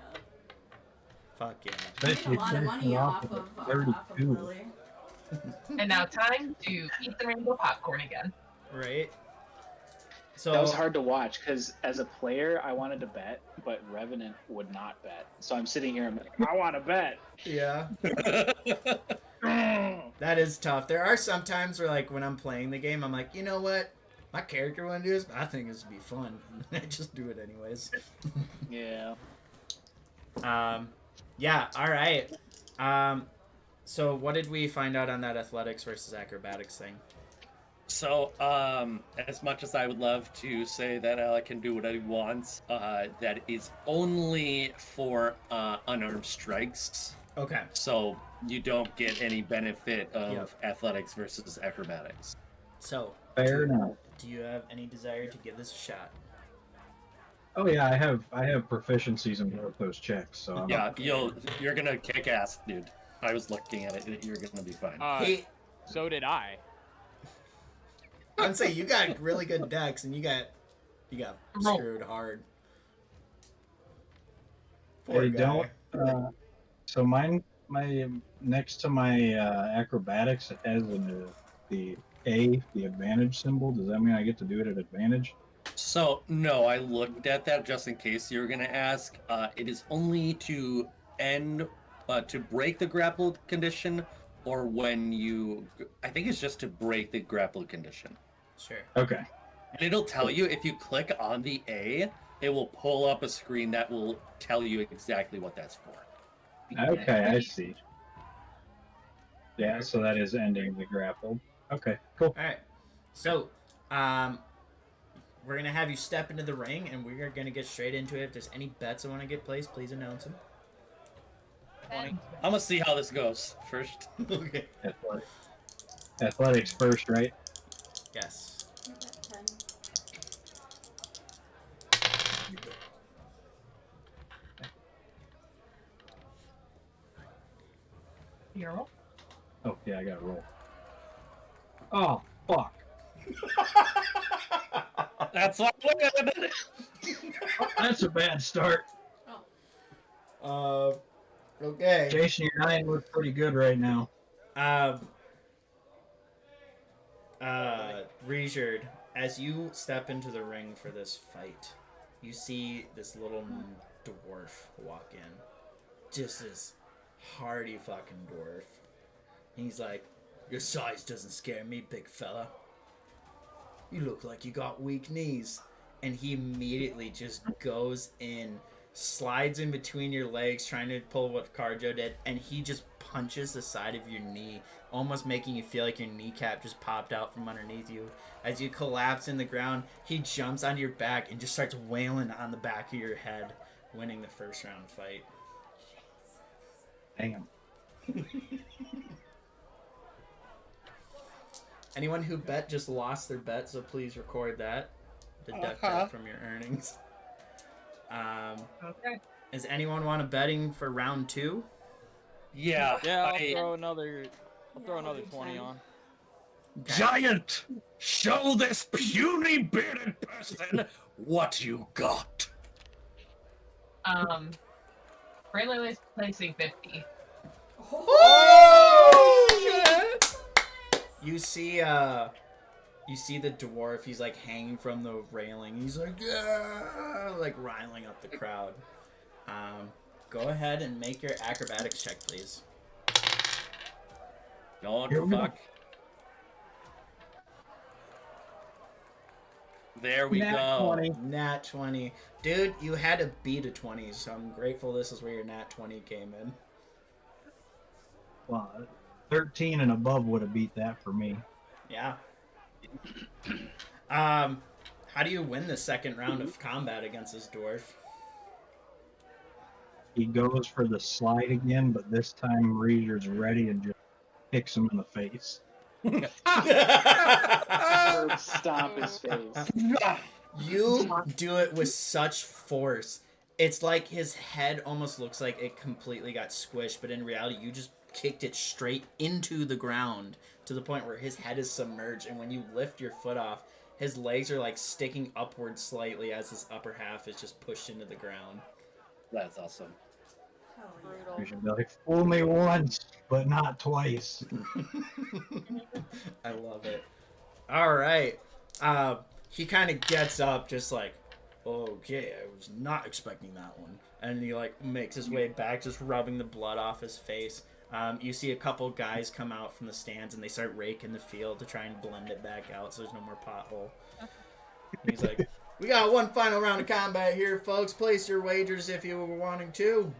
Fuck yeah. I made a lot of money off of Lily. And now time to eat the rainbow popcorn again. Right. So That was hard to watch because as a player, I wanted to bet, but Revenant would not bet. So I'm sitting here, I want to bet. Yeah. That is tough. There are some times where, like, when I'm playing the game, I'm like, you know what? My character wouldn't do this, but I think this would be fun. I just do it anyways. Yeah. Yeah, alright. So what did we find out on that athletics versus acrobatics thing? So, as much as I would love to say that Alec can do what he wants, that is only for unarmed strikes. Okay. So you don't get any benefit of Yep. athletics versus acrobatics. So, Fair enough. do you have any desire to give this a shot? Oh yeah, I have proficiencies in both those checks, so I'm Yeah, you're gonna kick ass, dude. I was looking at it. You're gonna be fine. Hey, So did I. I'd say you got really good decks, and you got Roll. screwed hard. Poor Hey, guy. don't. So my next to my acrobatics, it has the advantage symbol. Does that mean I get to do it at advantage? So no, I looked at that just in case you were gonna ask. It is only to end, to break the grappled condition, or when you. I think it's just to break the grappled condition. Sure. Okay. And it'll tell you if you click on the A, it will pull up a screen that will tell you exactly what that's for. Okay, I see. Yeah, so that is ending the grapple. Okay, cool. All right. So, we're gonna have you step into the ring, and we are gonna get straight into it. If there's any bets I want to get placed, please announce them. Ben, I'm gonna see how this goes first. Okay. Athletics first, right? Yes. I bet 10. Hero. Oh yeah, I got to roll. Oh fuck! That's what I'm looking at it. That's a bad start. Okay. Jason, your 9 looks pretty good right now. Richard, as you step into the ring for this fight, you see this little dwarf walk in. Just this hardy fucking dwarf. He's like, your size doesn't scare me, big fella. You look like you got weak knees. And he immediately just goes in, slides in between your legs, trying to pull what Carjo did, and he just punches the side of your knee, almost making you feel like your kneecap just popped out from underneath you. As you collapse in the ground, he jumps onto your back and just starts wailing on the back of your head, winning the first round fight. Damn. Anyone who bet just lost their bet, so please record that. Deduct that from your earnings. Okay. Does anyone want a betting for round 2? Yeah. Yeah, I'll I- throw another. I'll throw Yeah, another I'll do 20 10. on. Giant, show this puny bearded person what you got. Braylon is placing 50. You see the dwarf. He's like hanging from the railing. He's like, yeah, like riling up the crowd. Go ahead and make your acrobatics check, please. Don't Here we go. fuck. There we Nat go. 20. Nat 20, dude. You had to beat a 20, so I'm grateful this is where your Nat 20 came in. Well, 13 and above would have beat that for me. Yeah. How do you win the second round of combat against this dwarf? He goes for the slide again, but this time Reader's ready and just kicks him in the face. Herb stomp his face. You do it with such force. It's like his head almost looks like it completely got squished, but in reality, you just kicked it straight into the ground to the point where his head is submerged, and when you lift your foot off, his legs are like sticking upward slightly as his upper half is just pushed into the ground. That's awesome. Brutal. You should be like, fool me once, but not twice. I love it. All right. He kind of gets up, just like, okay, I was not expecting that one. And he like makes his way back, just rubbing the blood off his face. You see a couple guys come out from the stands, and they start raking the field to try and blend it back out, so there's no more pothole. He's like, we got one final round of combat here, folks. Place your wagers if you were wanting to.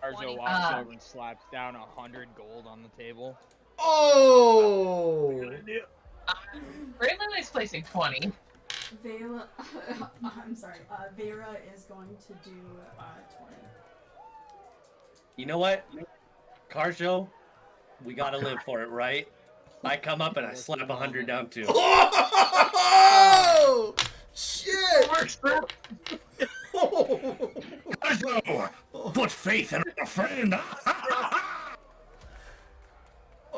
Arjo walks over and slaps down 100 gold on the table. Oh! Braylon is placing 20. Vera, I'm sorry. Vera is going to do 20. You know what? Carjo, we gotta live for it, right? I come up and I slap 100 down too. Oh! Shit! Carjo, put faith in our friend.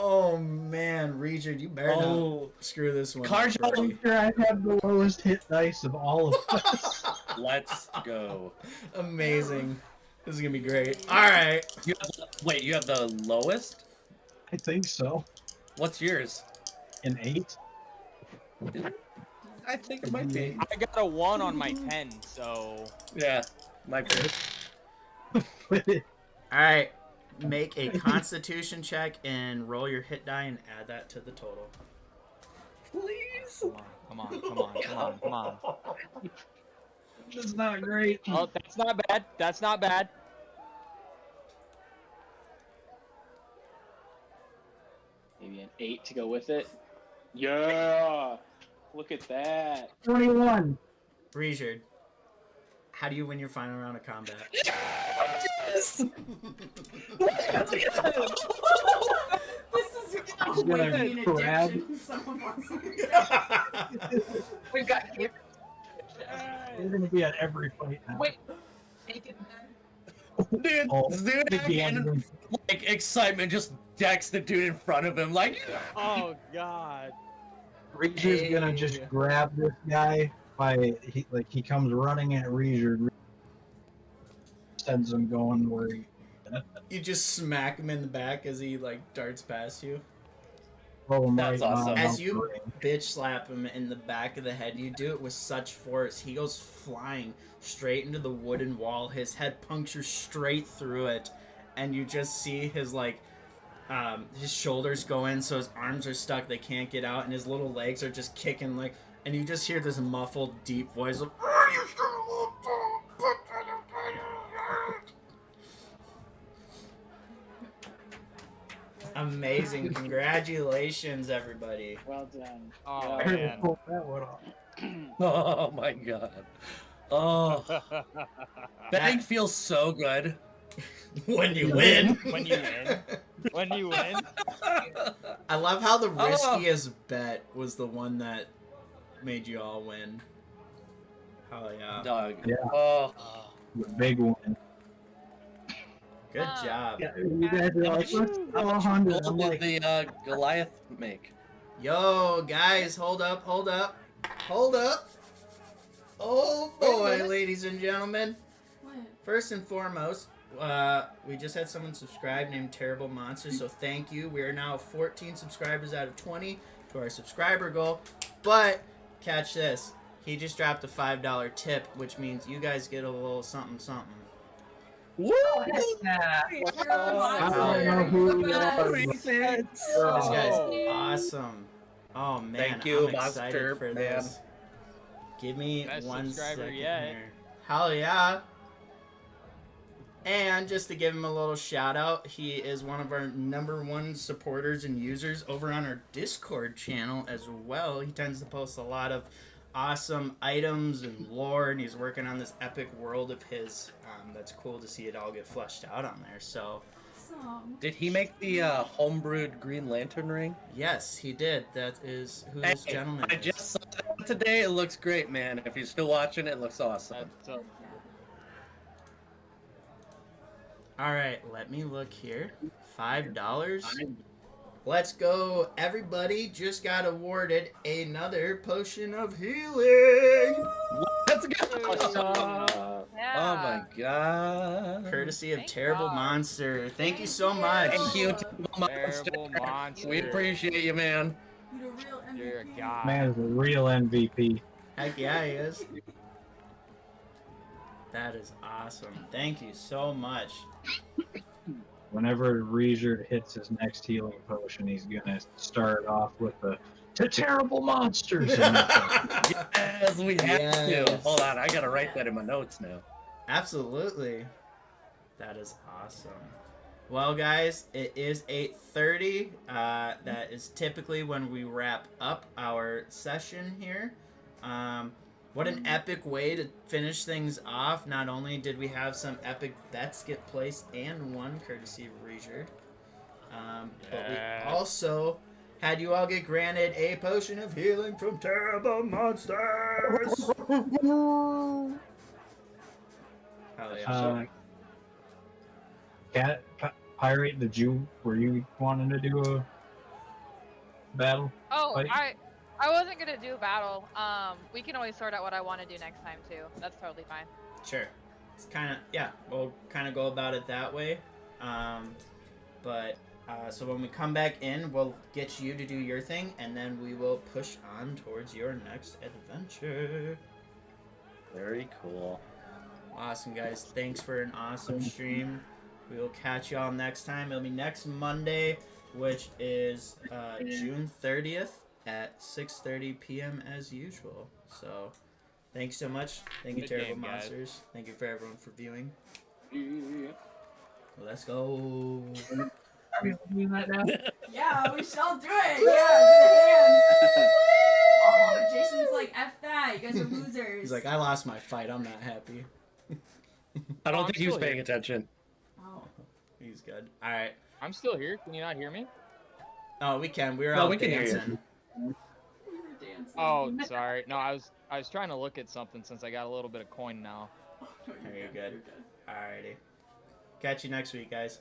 Oh man, Regent, you better not screw this one. Carjo, up, buddy. I'm sure I have the lowest hit dice of all of us. Let's go. Amazing. This is gonna be great. Alright. Wait, you have the lowest? I think so. What's yours? An 8? I think it might be. I got a 1 on my 10, so... Yeah, my bad. Alright. Make a constitution check and roll your hit die and add that to the total. Please. Come on. That's not great. Oh, that's not bad. That's not bad. Maybe an 8 to go with it. Yeah! Look at that. 21. Breezard, how do you win your final round of combat? Yes! This is He's gonna awakening grab. addiction. Some of us. We've got. You're gonna be at every fight now. Wait. Dude, Oh, dude, again. like excitement just decks the dude in front of him, like. Oh, God. Reeser's gonna just grab this guy by he comes running at Reeser, sends him going where he. You just smack him in the back as he like darts past you. Oh my That's awesome. God. As you bitch slap him in the back of the head, you do it with such force. He goes flying straight into the wooden wall. His head punctures straight through it, and you just see his like his shoulders go in, so his arms are stuck. They can't get out, and his little legs are just kicking like. And you just hear this muffled, deep voice of. Amazing! Congratulations, everybody. Well done. Oh, I heard man. him pull that one off. Oh my god. Oh, that thing feels so good. When you win. When you win. When you win. I love how the riskiest bet was the one that made you all win. Oh yeah. Dog. Yeah. Oh. The big one. Good job. Yeah, you guys are like, let's go 100. I'm What like, did the Goliath make? Yo, guys, hold up. Oh boy, ladies and gentlemen. What? First and foremost, we just had someone subscribe named Terrible Monster, so thank you. We are now 14 subscribers out of 20 to our subscriber goal. But catch this, he just dropped a $5 tip, which means you guys get a little something something. Woo! Yeah. I don't know who you are. This guy's awesome. Oh man, Thank you, I'm excited Monster for Man. this. Give me Best 1 subscriber second yet. here. Hell yeah. And just to give him a little shout out, he is one of our #1 supporters and users over on our Discord channel as well. He tends to post a lot of awesome items and lore, and he's working on this epic world of his. That's cool to see it all get fleshed out on there. So, Did he make the homebrewed Green Lantern ring? yes, he did. That is who this Hey, gentleman I is. just saw that today. It looks great, man. If you're still watching, it looks awesome. That's All right, let me look here. $5. let's go. Everybody just got awarded another potion of healing. Let's go. Yeah. Oh my god. Courtesy of Thank Terrible God. Monster. Thank you so much. Thank you, Terrible Monster. Terrible monster. We appreciate you, man. You're a real MVP. You're a god. Man is a real MVP. Heck yeah, he is. That is awesome. Thank you so much. Whenever Reeser hits his next healing potion, he's gonna start off with the terrible monsters. Yes, we have to. Yes. Hold on, I gotta write that in my notes now. Absolutely. That is awesome. Well, guys, it is 8:30. That is typically when we wrap up our session here. What an epic way to finish things off. Not only did we have some epic bets get placed and won, courtesy of Reeser, but we Yeah. also had you all get granted a potion of healing from Terrible Monsters. Hell yeah. Cat Pirate, were you wanting to do a battle? Oh, Fight? I wasn't gonna do a battle. We can always sort out what I want to do next time too. That's totally fine. Sure. It's kind of, yeah, we'll kind of go about it that way. So when we come back in, we'll get you to do your thing, and then we will push on towards your next adventure. Very cool. Awesome, guys. Thanks for an awesome stream. We will catch y'all next time. It'll be next Monday, which is June 30th at 6:30 p.m. as usual. So, thanks so much. Thank you, Good Terrible game, guys. Monsters. Thank you for everyone for viewing. Let's go. Are we doing that now? Yeah, we should all do it. Yeah, do the hands. Oh, Jason's like, F that. You guys are losers. He's like, I lost my fight. I'm not happy. I don't I'm think he was still paying here. attention. Oh. He's good. All right. I'm still here. Can you not hear me? Oh, we can. We're No, all we can hear you. dancing. We were dancing. Oh, sorry. No, I was trying to look at something since I got a little bit of coin now. Oh, no, Are you you're good? You're good. Alrighty. Catch you next week, guys.